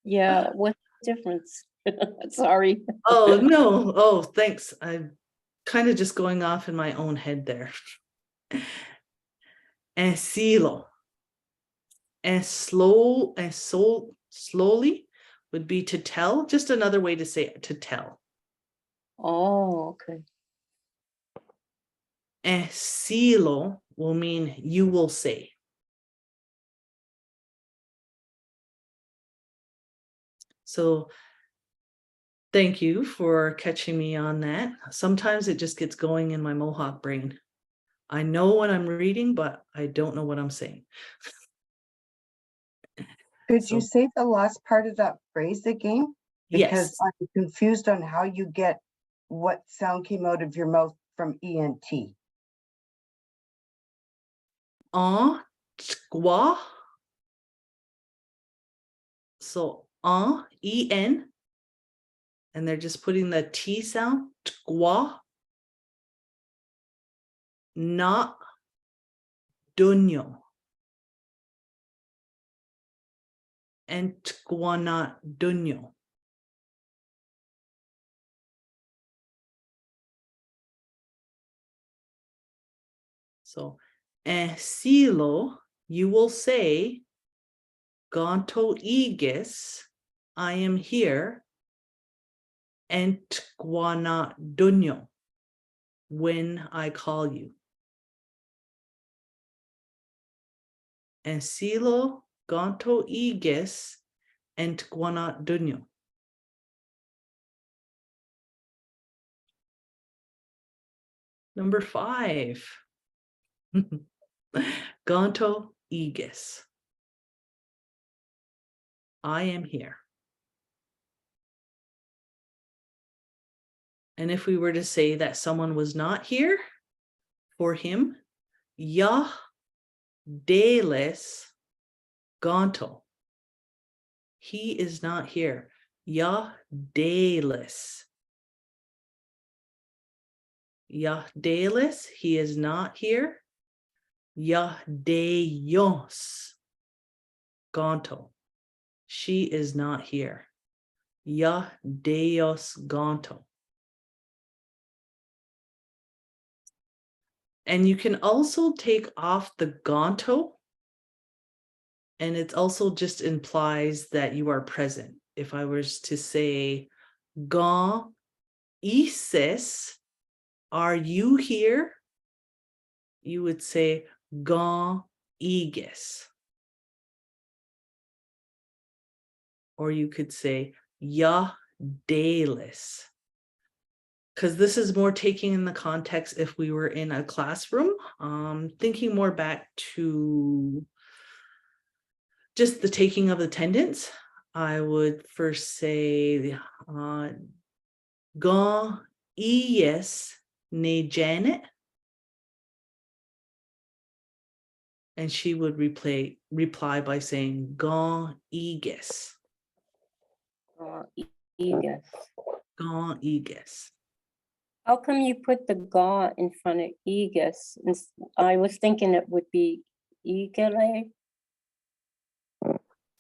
Yeah, what's the difference? Sorry. Oh, no. Oh, thanks. I'm kind of just going off in my own head there. And silo. And slowly would be to tell. Just another way to say it, to tell. Oh, okay. And silo will mean you will say. So thank you for catching me on that. Sometimes it just gets going in my Mohawk brain. I know what I'm reading, but I don't know what I'm saying. Could you So, say the last part of that phrase again? Because yes, I'm confused on how you get what sound came out of your mouth from ENT. en, tqua. So en, and they're just putting the T sound, tqua, not dunyo. And tquana dunyo. So, silo, you will say, gonto igis, I am here, and tquana dunyo, when I call you. And silo, gonto igis, and tquana dunyo. Number 5. Gonto igis. I am here. And if we were to say that someone was not here for him, ya deles gonto. He is not here. Ya deles. Ya deles, he is not here. Ya deyos gonto. She is not here. Ya deyos gonto. And you can also take off the gonto, and it also just implies that you are present. If I was to say, gon isis, are you here? You would say, gon igis. Or you could say, ya delis. Because this is more taking in the context if we were in a classroom. Thinking more back to just the taking of attendance, I would first say, gon ies ne Janet. And she would reply by saying, gon igis. Igis. Gon igis. How come you put the ga in front of igis? I was thinking it would be GLA.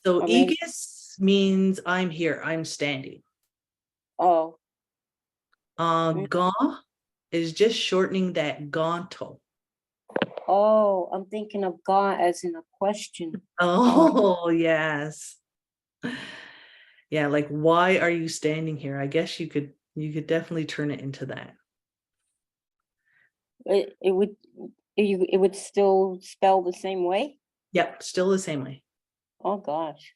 So Or maybe- igis means I'm here, I'm standing. Oh, Gon is just shortening that gonto. oh, I'm thinking of ga as in a question. Oh, yes. Yeah, like, why are you standing here? I guess you could definitely turn it into that. It would still spell the same way? Yep, still the same way. Oh, gosh.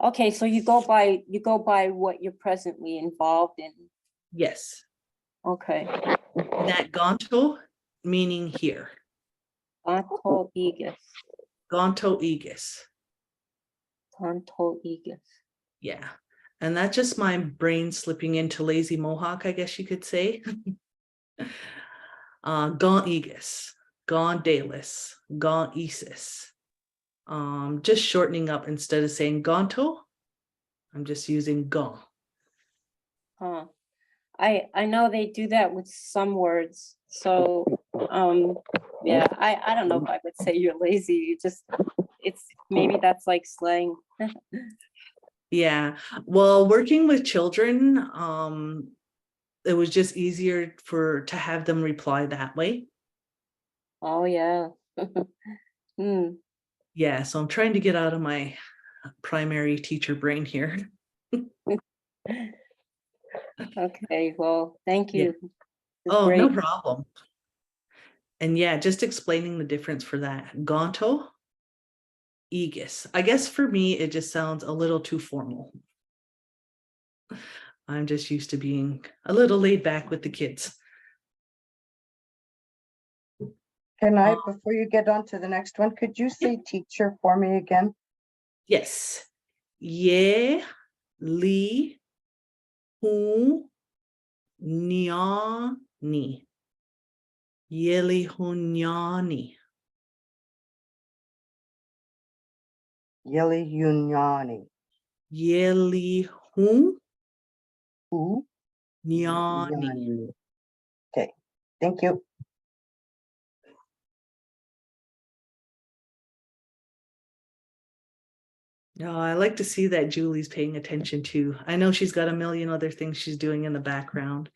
Okay, so you go by what you're presently involved in. Yes. Okay. That gonto meaning here. Kanto igis. Gonto igis. Kanto igis. Yeah. And that's just my brain slipping into lazy Mohawk, I guess you could say. Gon igis, gon dalis, gon isis. Just shortening up instead of saying gonto, I'm just using gon. Huh. I know they do that with some words. So yeah, I don't know if I would say you're lazy. You just maybe that's like slang. Yeah. Well, working with children, it was just easier to have them reply that way. Oh yeah. Yeah, so I'm trying to get out of my primary teacher brain here. Okay, well, thank Yeah. you. It's Oh, no great. problem. And yeah, just explaining the difference for that. Gonto, igis. I guess for me, it just sounds a little too formal. I'm just used to being a little laid back with the kids. Can I, before you get on to the next one, could you say teacher for me again? Yes. Ye li hu nyani. Yeli hunyani. Yeli Yunyani. Yeli hu Who? nyani. Okay, thank you. No, I like to see that Julie's paying attention too. I know she's got a million other things she's doing in the background.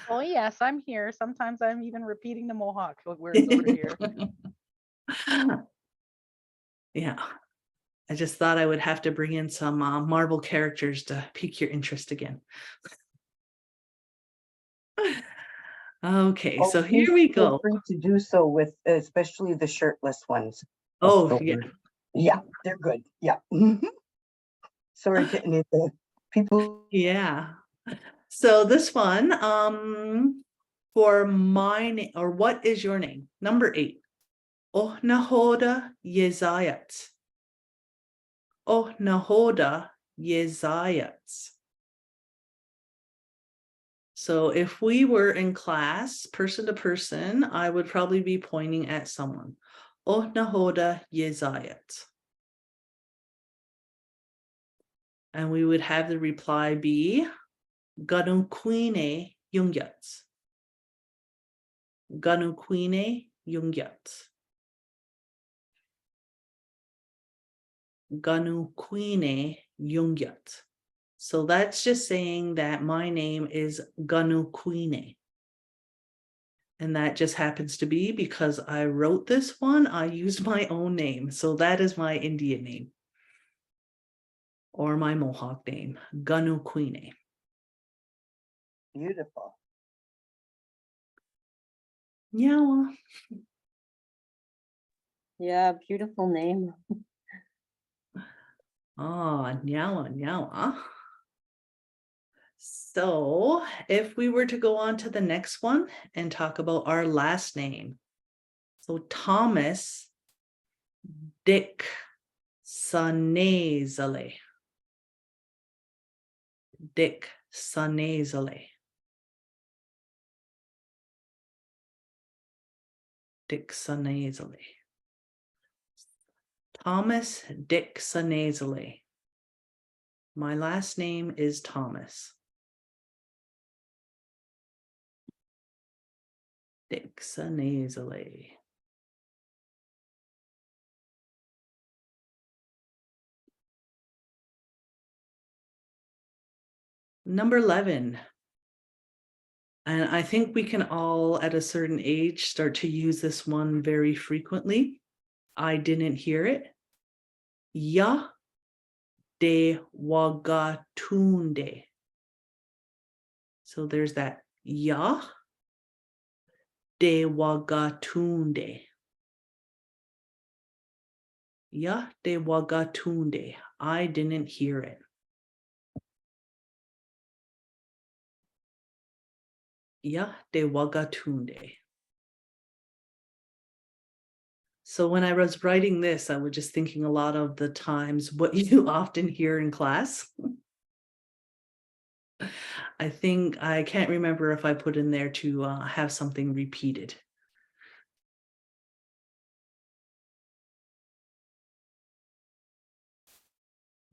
Oh, yes, I'm here. Sometimes I'm even repeating the Mohawk words over here. Yeah, I just thought I would have to bring in some Marvel characters to pique your interest again. Okay, Oh, so please here we feel go. free to do so with especially the shirtless ones. Oh, So yeah. yeah, they're good. Yeah. Sorry to any of the people. Yeah. So this one, for my name, or what is your name? Number 8. Oh nahoda yezayat. Oh nahoda yezayat. So if we were in class, person to person, I would probably be pointing at someone. Oh nahoda yezayat. And we would have the reply be Ganuquine Jungyat. Ganuquine Jungyat. Ganuquine Jungyat. So that's just saying that my name is Ganuquine. And that just happens to be because I wrote this one, I used my own name. So that is my Indian name. Or my Mohawk name, Ganuquine. Beautiful. Yeah. Yeah, beautiful name. Oh, nyawa, nyawa. So if we were to go on to the next one and talk about our last name. So Thomas Dick Sanezale. Dick Sanezale. Dick Sanezale. Thomas Dick Sanezale. My last name is Thomas. Dick Sanezale. Number 11. And I think we can all at a certain age start to use this one very frequently. I didn't hear it. Ya de Wagatunde. So there's that Ya de Wagatunde. Ya de Wagatunde. I didn't hear it. Ya de Wagatunde. So when I was writing this, I was just thinking a lot of the times what you often hear in class. I think I can't remember if I put in there to have something repeated.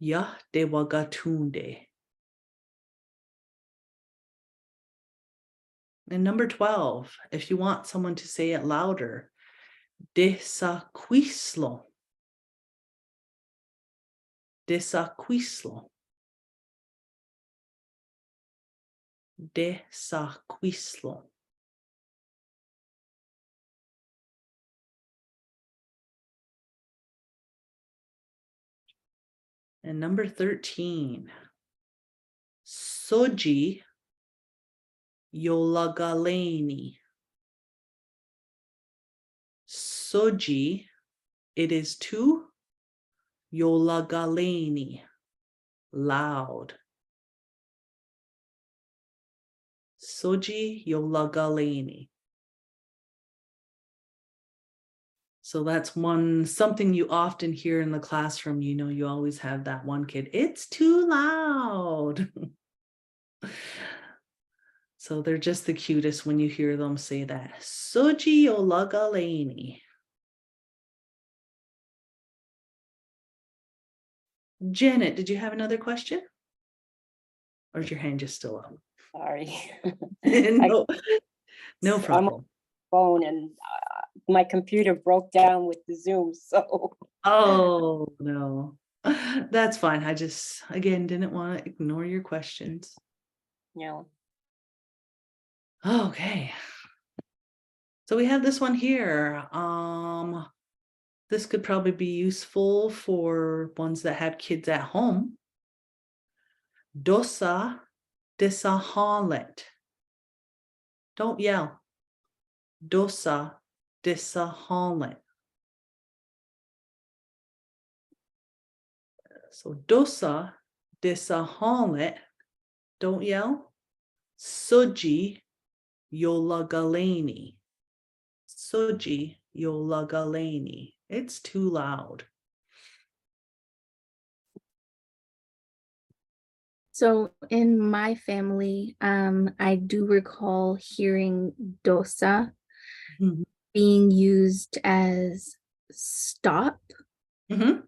Ya de Wagatunde. And number 12, if you want someone to say it louder, desaquislo. Desaquislo. Desaquislo. And number 13, Soji Yolagaleni. Soji, it is to Yolagaleni, loud. Soji Yolagaleni. So that's something you often hear in the classroom. You know, you always have that one kid, it's too loud. So they're just the cutest when you hear them say that. Soji Olagalani. Janet, did you have another question? Or is your hand just still up? Sorry. No, no I'm on problem. phone and my computer broke down with the Zoom, so. Oh, no. That's fine. I just, again, didn't want to ignore your questions. No. Okay. So we have this one here. This could probably be useful for ones that have kids at home. Dosa desahalet. Don't yell. Dosa desahalet. So dosa desahalet. Don't yell. Suji yolagaleni. Suji yolagaleni. It's too loud. So in my family, I do recall hearing dosa Mhm. being used as stop, Mhm.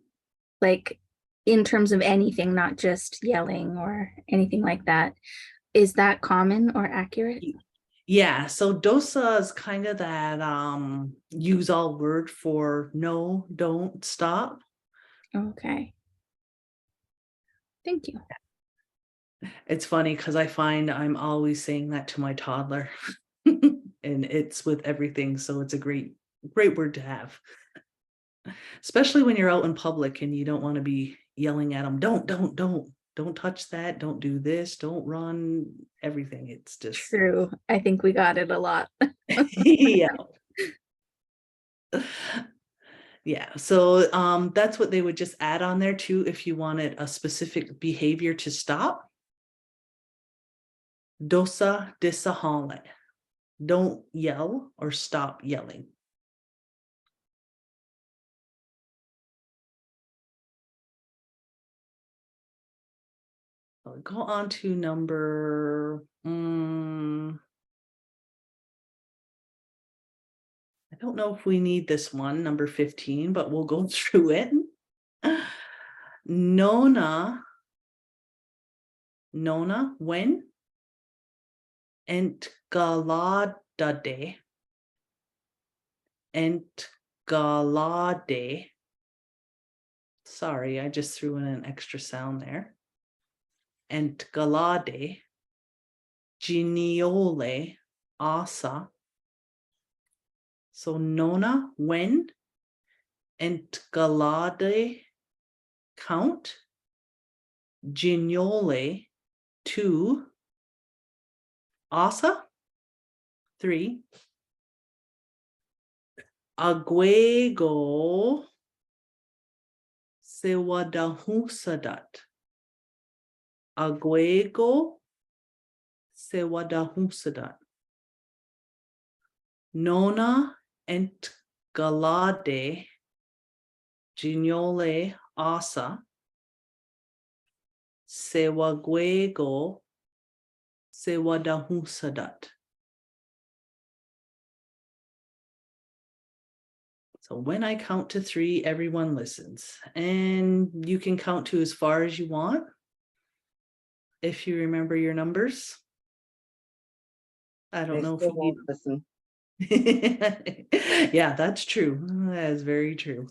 like in terms of anything, not just yelling or anything like that. Is that common or accurate? Yeah, so dosa is kind of that use all word for no, don't, stop. Okay. Thank you. It's funny because I find I'm always saying that to my toddler. And it's with everything, so it's a great word to have. Especially when you're out in public and you don't want to be yelling at them, don't touch that, don't do this, don't run, everything. It's just True. I think we got it a lot. yeah. Yeah, so that's what they would just add on there too if you wanted a specific behavior to stop. Dosa disahale. Don't yell or stop yelling. I'll go on to number I don't know if we need this one, number 15, but we'll go through it. Nona, when? Entgaladade. Entgalade. Sorry, I just threw in an extra sound there. Entgalade. Geniole. Asa. So nona, when? Entgalade, count. Geniole, 2. Asa, 3. Aguego sewadahusadat. Aguego sewadahusadat. Nona entgalade geniole asa sewaguego sewadahusadat. So when I count to 3, everyone listens. And you can count to as far as you want, if you remember your numbers. I don't They know if still we need. won't listen. Yeah, that's true. That is very true.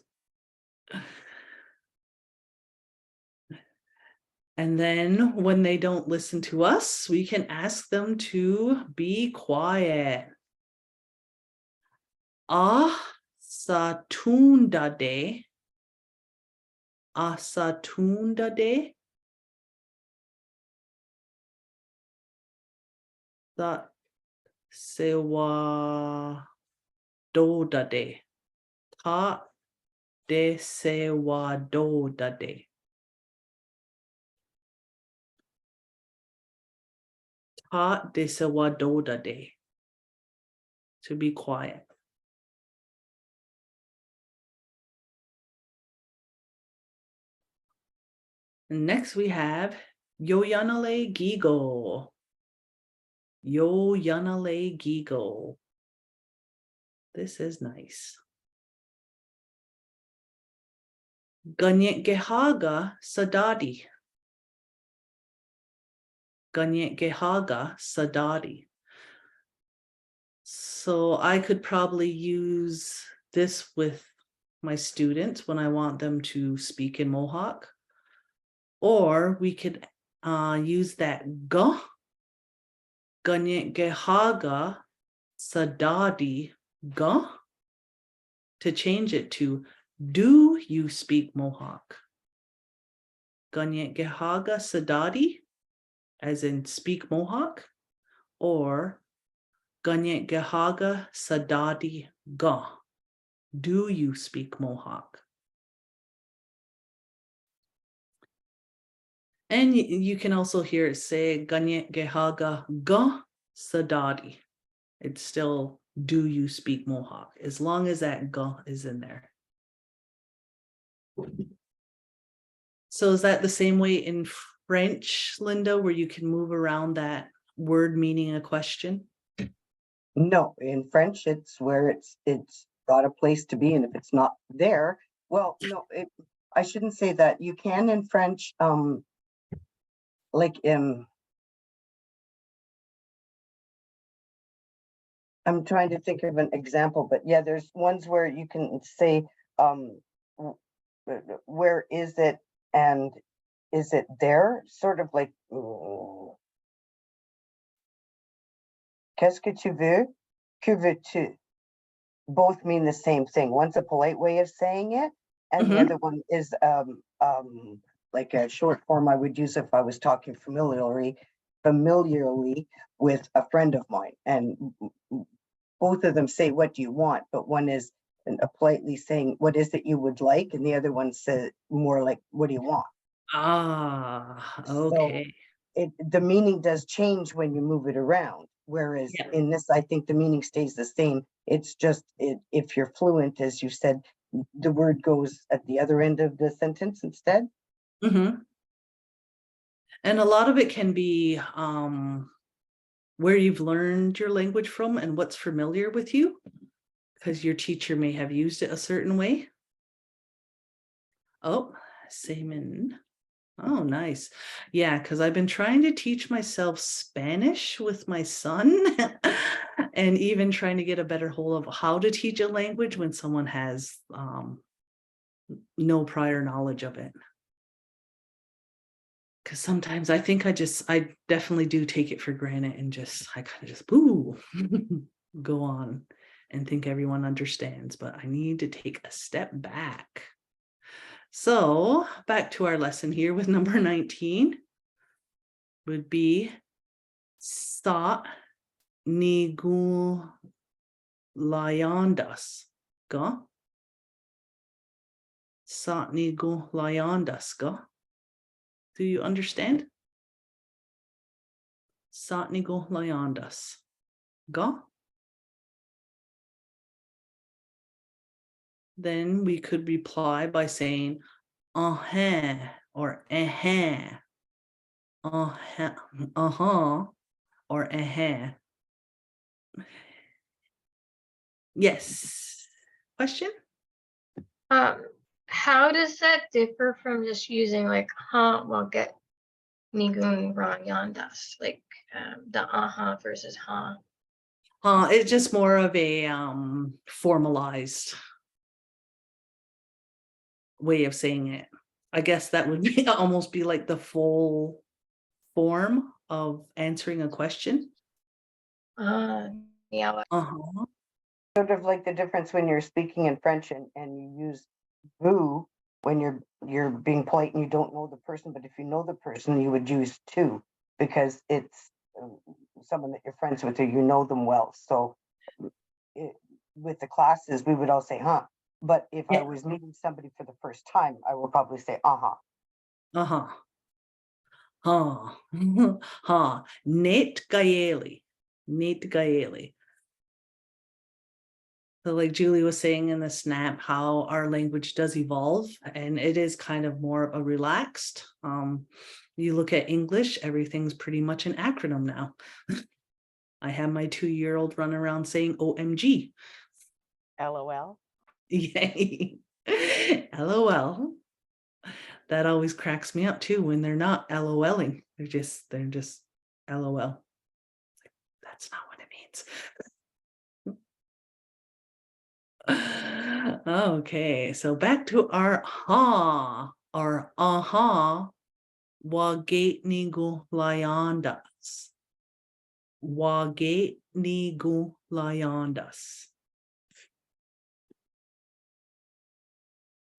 And then when they don't listen to us, we can ask them to be quiet. Asatundade. Asatundade. That sewa dodade. Ta de sewa dodade. Ta de sewa dodade. To be quiet. And next we have Yoyanale Gigo. Yoyanale Gigo. This is nice. Ganyet Gehaga Sadadi. Ganyet Gehaga Sadadi. So I could probably use this with my students when I want them to speak in Mohawk. Or we could use that ga, Ganyet Gehaga Sadadi ga, to change it to, do you speak Mohawk? Ganyet Gehaga Sadadi, as in speak Mohawk, or Ganyet Gehaga Sadadi ga, do you speak Mohawk? And you can also hear it say Ganyet Gehaga ga Sadadi. It's still, do you speak Mohawk? As long as that ga is in there. So is that the same way in French, Linda, where you can move around that word meaning a question? No, in French, it's where it's got a place to be, and if it's not there, well, no, I shouldn't say that. You can in French, like I'm trying to think of an example, but yeah, there's ones where you can say, where is it and is it there? Sort of like, qu'est-ce que tu veux? Que veux-tu? Both mean the same thing. One's a polite way of saying it, and the other one is like a short form I would use if I was talking familiarly with a friend of mine. And both of them say, what do you want? But one is politely saying, what is it you would like? And the other one says more like, what do you want? Ah, So okay. the meaning does change when you move it around. Whereas Yeah. in this, I think the meaning stays the same. It's just if you're fluent, as you said, the word goes at the other end of the sentence instead. Mm-hmm. And a lot of it can be where you've learned your language from and what's familiar with you, because your teacher may have used it a certain way. Oh, Seaman. Oh, nice. Yeah, because I've been trying to teach myself Spanish with my son and even trying to get a better hold of how to teach a language when someone has no prior knowledge of it. Because sometimes I think I definitely do take it for granted and I kind of just go on and think everyone understands, but I need to take a step back. So back to our lesson here with number 19 would be Sa Nigu Layandas Ga. Sa Nigu Layandas Ga. Do you understand? Sa Nigu Layandas Ga. Then we could reply by saying uh-huh or uh-huh. Uh-huh or uh-huh. Yes. Question? How does that differ from just using like well get nigun ranyandas, like the versus It's just more of a formalized way of saying it. I guess that would be almost be like the full form of answering a question. yeah. Uh-huh. Sort of like the difference when you're speaking in French and you use vous when you're being polite and you don't know the person, but if you know the person, you would use tu because it's someone that you're friends with or you know them well. So with the classes, we would all say, huh. But if I was meeting somebody for the first time, I would probably say, uh-huh. Uh-huh. Ha. Nate Gaeli. Nate Gaeli. So like Julie was saying in the snap, how our language does evolve, and it is kind of more of a relaxed. You look at English, everything's pretty much an acronym now. I have my 2-year-old run around saying OMG. LOL. Yay. LOL. That always cracks me up too when they're not LOLing. They're just LOL. That's not what it means. Okay, so back to our ha or aha. Wagate nigu layandas. Wagate nigu layandas.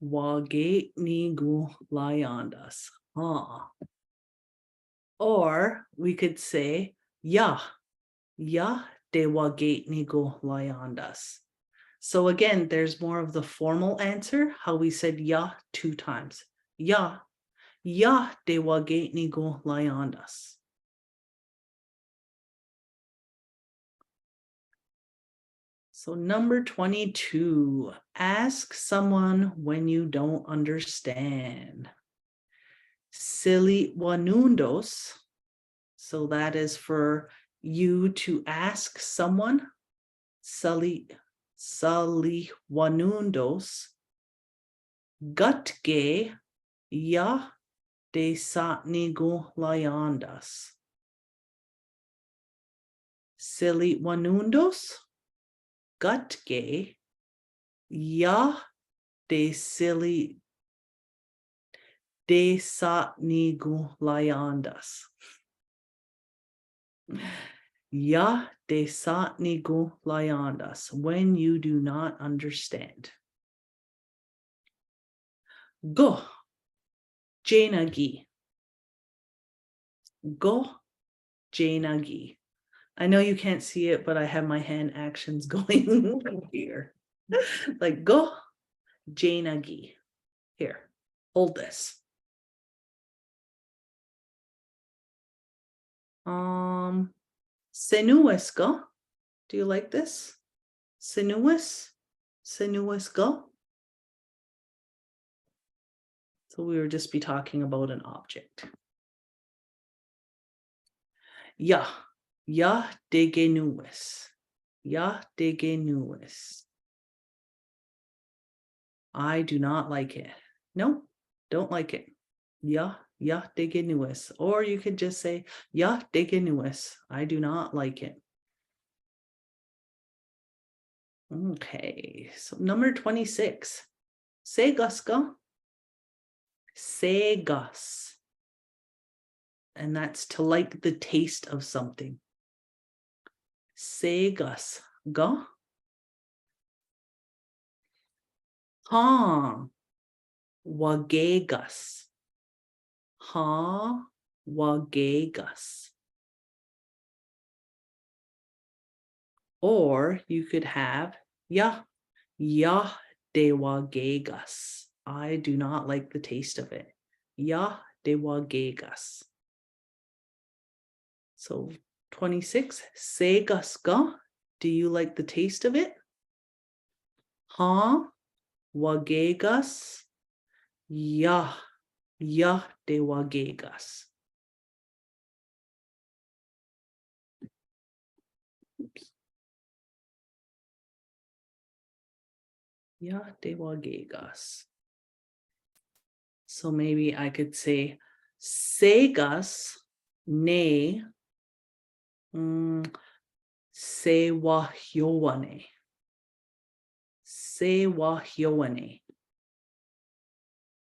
Wagate nigu layandas. Ha. Or we could say ya. Ya de wagate nigu layandas. So again, there's more of the formal answer, how we said ya 2 times. Ya de wagate nigu layandas. So number 22, ask someone when you don't understand. Silly wanundos. So that is for you to ask someone. Sali wanundos. Gutge ya de satnigu layandas. Silly wanundos. Gutge ya de silly de satnigu layandas. Ya de satnigu layandas, when you do not understand. Go janagi. Go janagi. I know you can't see it, but I have my hand actions going here. Like go janagi. Here, hold this. Sinuous go. Do you like this? Sinuous go. So we would just be talking about an object. Ya degenuous. Ya degenuous. I do not like it. No, don't like it. Ya degenuous. Or you could just say ya degenuous. I do not like it. Okay, so number 26. Segaska. Segas. And that's to like the taste of something. Segas ga. Ha wagegas. Ha wagegas. Or you could have ya de wagegas. I do not like the taste of it. Ya de wagegas. So 26, segaska. Do you like the taste of it? Ha wagegas. Ya de wagegas. Oops. Ya de wagegas. So maybe I could say segas ne sewahyowane. Sewahyowane.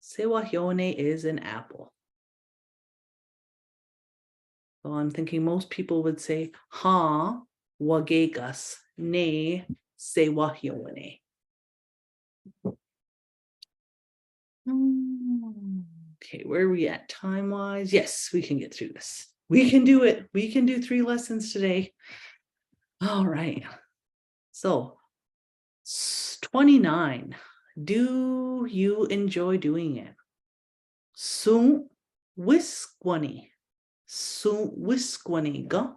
Sewahyowane is an apple. So I'm thinking most people would say ha wagegas ne sewahyowane. Okay, where are we at time-wise? Yes, we can get through this. We can do it. We can do 3 lessons today. All right. So 29. Do you enjoy doing it? Sun wiskwani. Sun wiskwani ga.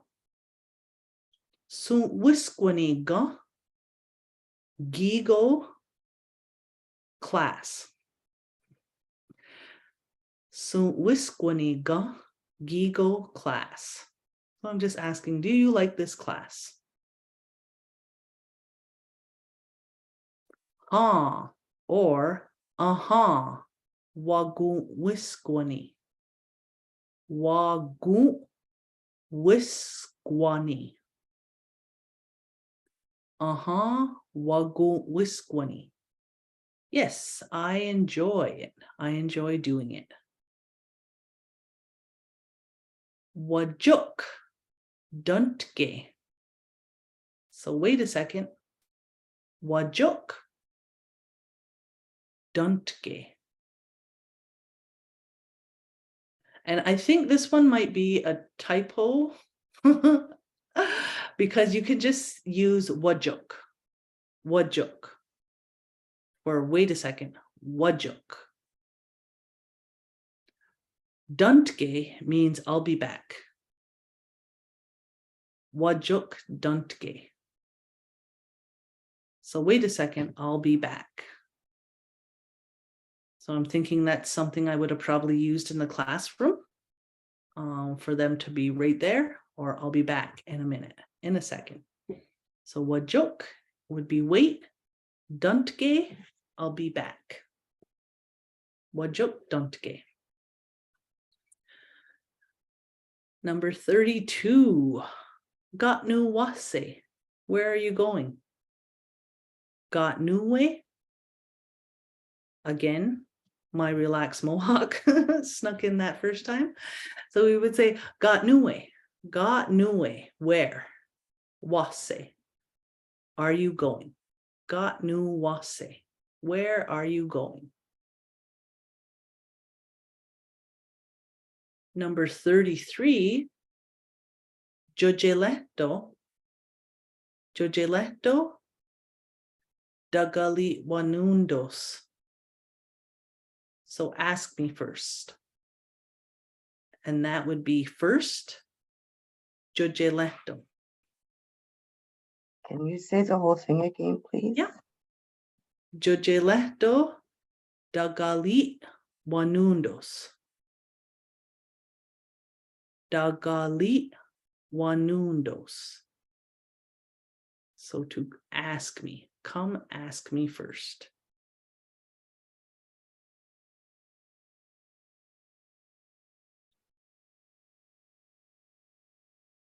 Sun wiskwani ga. Gigo class. So Wisquaniga Gigo class. So I'm just asking, do you like this class? Or Wagu Wisquani. Wagu Wisquani. Wagu Wisquani. Yes, I enjoy it. I enjoy doing it. Wajuk Duntge. So wait a second. Wajuk Duntge. And I think this one might be a typo because you can just use wajuk. Wajuk. Or wait a second. Wajuk. Duntge means I'll be back. Wajuk Duntge. So wait a second, I'll be back. So I'm thinking that's something I would have probably used in the classroom for them to be right there, or I'll be back in a minute, in a second. So wajuk would be wait, duntge, I'll be back. Wajuk duntge. Number 32, Gatnu wase. Where are you going? Gatnu way. Again, my relaxed Mohawk snuck in that first time. So we would say Gatnu way. Gatnu way. Where? Wase. Are you going? Gatnu wase. Where are you going? Number 33, Jojeletto. Jojeletto Dagali Wanundos. So ask me first. And that would be first, Jojeletto. Can you say the whole thing again, please? Yeah. Jojeletto Dagali Wanundos. Dagali Wanundos. So to ask me, come ask me first.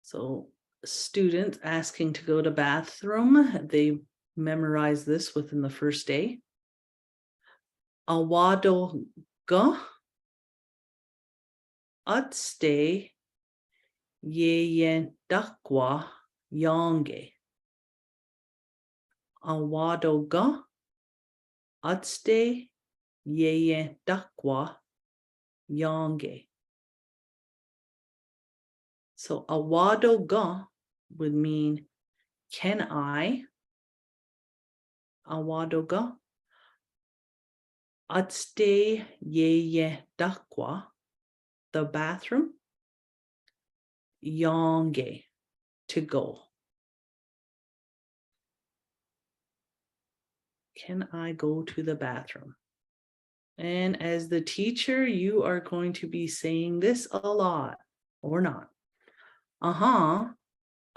So students asking to go to bathroom, they memorize this within the first day. Awado ga atste yeyen dakwa yonge. Awado ga atste yeyen dakwa yonge. So awado ga would mean, can I? Awado ga atste yeye dakwa, the bathroom. Yonge, to go. Can I go to the bathroom? And as the teacher, you are going to be saying this a lot, or not.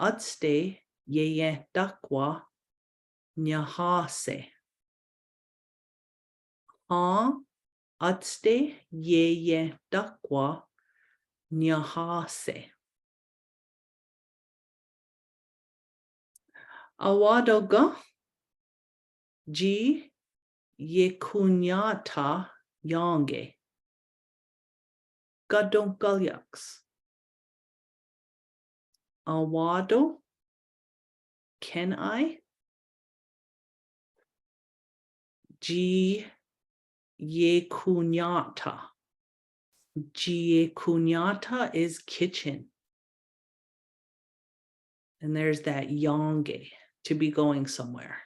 Atste yeye dakwa nyahase. Atste yeye dakwa nyahase. Awadoga ji yekunyata yonge. Gadonkalyaks. Awado, can I? Ji yekunyata. Ji yekunyata is kitchen. And there's that yonge, to be going somewhere.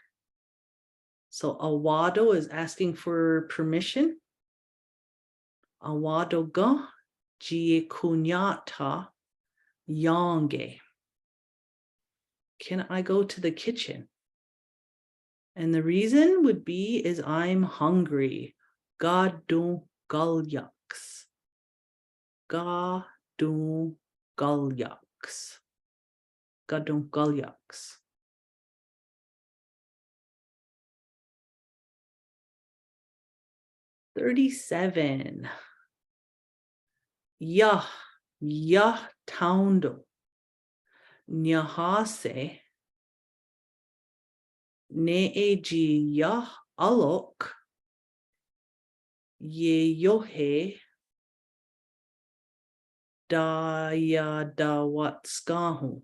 So awado is asking for permission. Awado ga ji yekunyata yonge. Can I go to the kitchen? And the reason would be is I'm hungry. Gadon galyaks. Gadon galyaks. Gadon galyaks. $37. Yah taundo. Nyahase. Neeji yah alok. Ye yohe. Daya dawatskahu.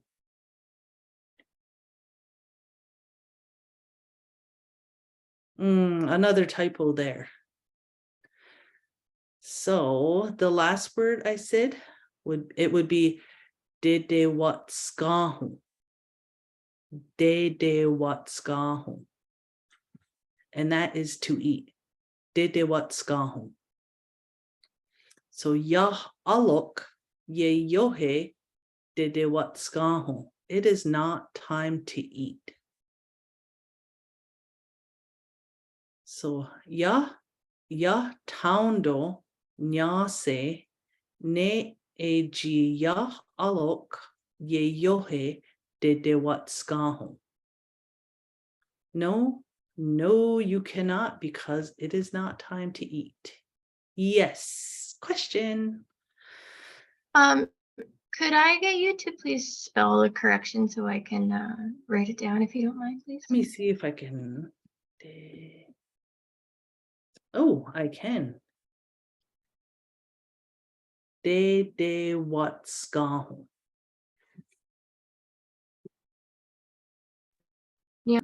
Another typo there. So the last word I said would be dedewatskahu. Dedewatskahu. And that is to eat. Dedewatskahu. So yah alok ye yohe dedewatskahu. It is not time to eat. So yah taundo nyase ne eji yah alok ye yohe dedewatskahu. No, you cannot, because it is not time to eat. Yes, question. Could I get you to please spell the correction so I can write it down if you don't mind, please? Let me see if I can. Oh, I can. Dedewatskahu. Yeah.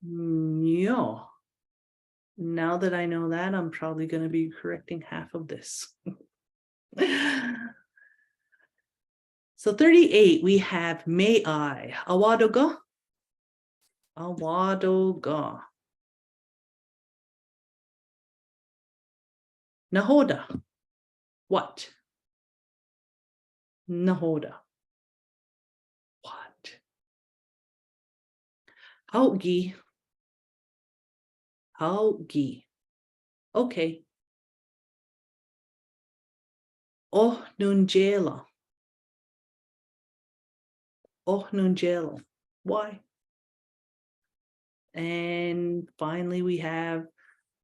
Yeah. Now that I know that, I'm probably going to be correcting half of this. So 38, we have may I. Awadoga. Awadoga. Nahoda. What? Nahoda. What? Haugi. Haugi. Okay. Oh nunjela. Oh nunjela. Why? And finally, we have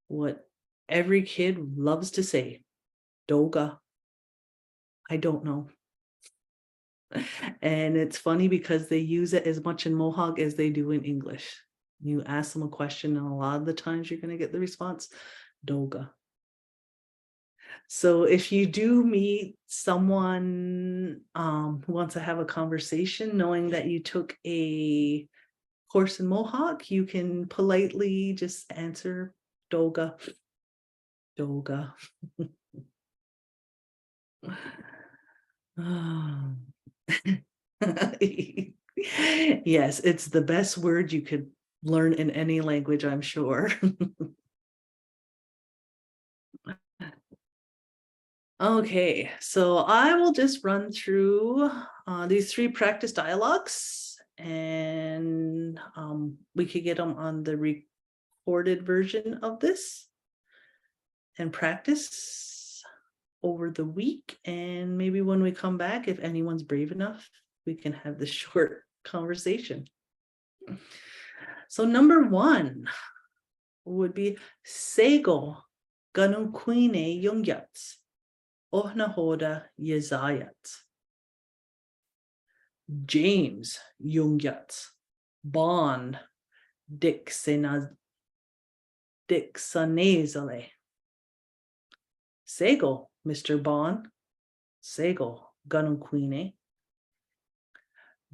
what every kid loves to say, doga. I don't know. And it's funny because they use it as much in Mohawk as they do in English. You ask them a question, and a lot of the times you're going to get the response, doga. So if you do meet someone who wants to have a conversation, knowing that you took a course in Mohawk, you can politely just answer doga. Doga. Yes, it's the best word you could learn in any language, I'm sure. Okay, so I will just run through these 3 practice dialogues, and we could get them on the recorded version of this and practice over the week. And maybe when we come back, if anyone's brave enough, we can have this short conversation. So number 1 would be Sego Ganuquine Jungyats. Ohnahoda Yezayat. James Jungyat. Bond Dixonazale. Sego, Mr. Bond. Sego Ganuquine.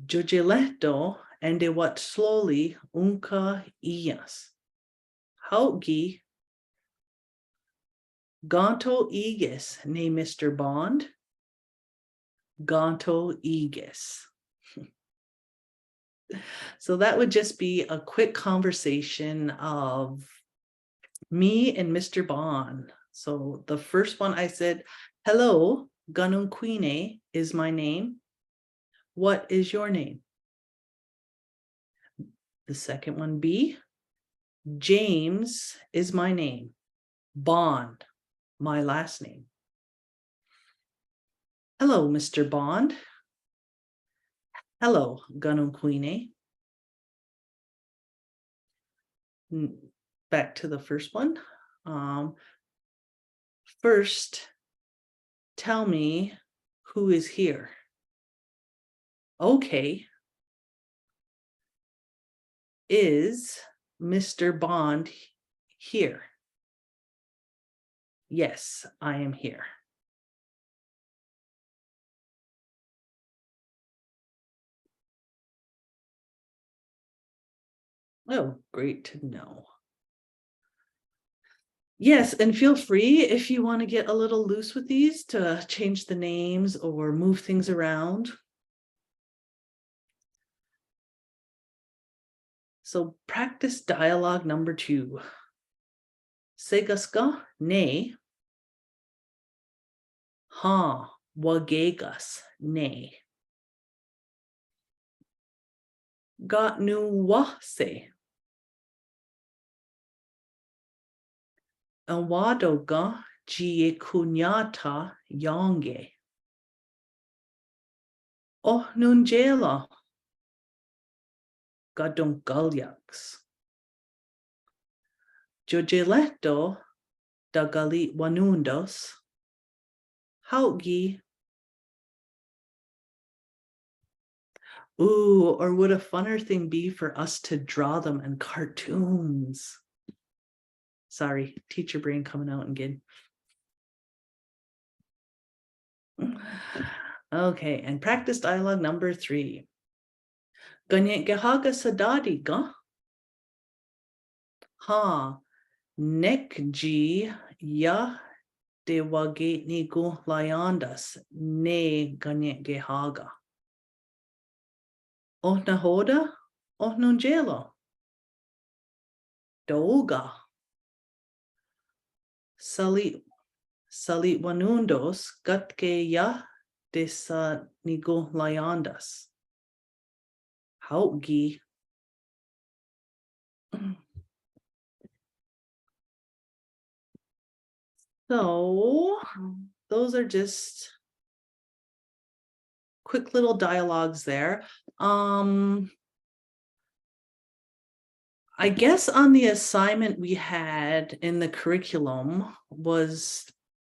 Jugileto and de what slowly unca ias. Haugi Gonto Aegis, nay Mr. Bond. Gonto Aegis. So that would just be a quick conversation of me and Mr. Bond. So the first one I said, hello, Ganunquine is my name. What is your name? The second one, B, James is my name. Bond, my last name. Hello, Mr. Bond. Hello, Ganunquine. Back to the first one. First, tell me who is here. Okay. Is Mr. Bond here? Yes, I am here. Oh, great to know. Yes, and feel free if you want to get a little loose with these to change the names or move things around. So practice dialogue number 2. Segaska ne. Ha wagegas ne. Got nu wase. Awadoga gie kunyata yonge. Oh nunjela. Gadon galyaks. Jojeleto dagali wanundos. Haugi. Ooh, or would a funner thing be for us to draw them in cartoons? Sorry, teacher brain coming out again. Okay, and practice dialogue number 3. Ganyan gehaga sadadi ga? Ha, nekji ya dewage nigu layandas ne ganyan gehaga. Oh nahoda, oh nunjelo. Doga. Sali wanundos gatke ya desa nigu layandas. Haugi. So those are just quick little dialogues there. I guess on the assignment we had in the curriculum was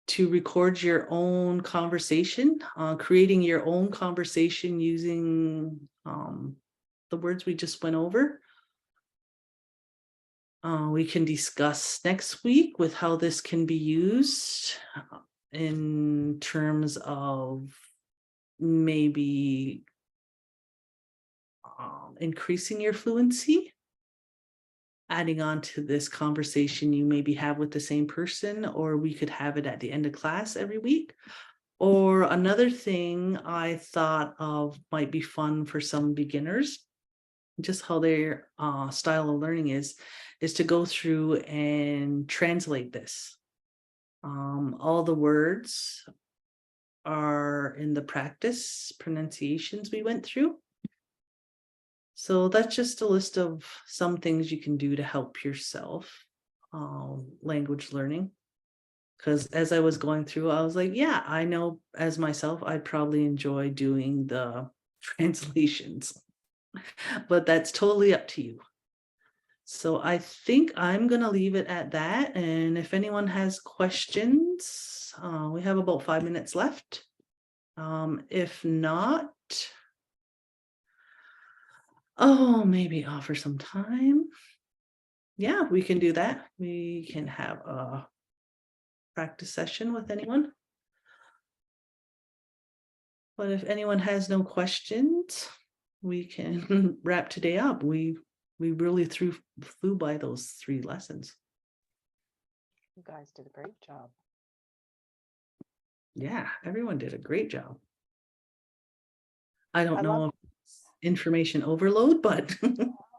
to record your own conversation, creating your own conversation using the words we just went over. We can discuss next week with how this can be used in terms of maybe increasing your fluency, adding on to this conversation you maybe have with the same person, or we could have it at the end of class every week. Or another thing I thought of might be fun for some beginners, just how their style of learning is to go through and translate this. All the words are in the practice pronunciations we went through. So that's just a list of some things you can do to help yourself language learning. Because as I was going through, I was like, yeah, I know as myself, I'd probably enjoy doing the translations, but that's totally up to you. So I think I'm going to leave it at that. And if anyone has questions, we have about 5 minutes left. If not, maybe offer some time. Yeah, we can do that. We can have a practice session with anyone. But if anyone has no questions, we can wrap today up. We really flew by those 3 lessons. You guys did a great job. Yeah, everyone did a great job. I don't I know love- if it's information overload, but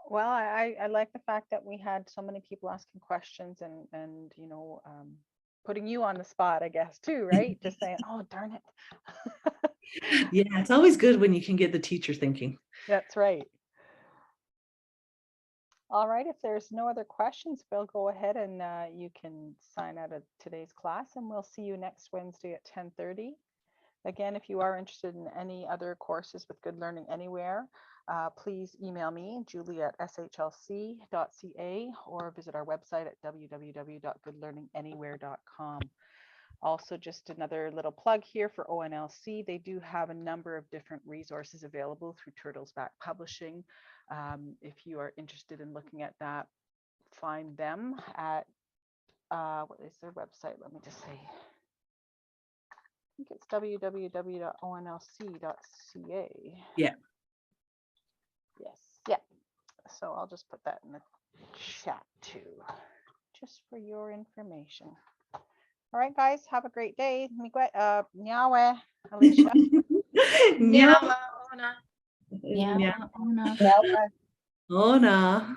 Well, I like the fact that we had so many people asking questions and you know, putting you on the spot, I guess, too, right? Just saying, oh, darn it. yeah, it's always good when you can get the teacher thinking. That's right. All right, if there's no other questions, we'll go ahead and you can sign out of today's class, and we'll see you next Wednesday at 10:30. Again, if you are interested in any other courses with Good Learning Anywhere, please email me, julie@shlc.ca, or visit our website at www.goodlearninganywhere.com. Also, just another little plug here for ONLC. They do have a number of different resources available through Turtles Back Publishing. If you are interested in looking at that, find them at, what is their website? Let me just say. I think it's www.onlc.ca. Yeah. Yes. Yeah. So I'll just put that in the chat too, just for your information. All right, guys, have a great day. Nyawe, Alicia. Yeah. Nyama, Ona. Yeah. Yeah. Ona. Now, Ona.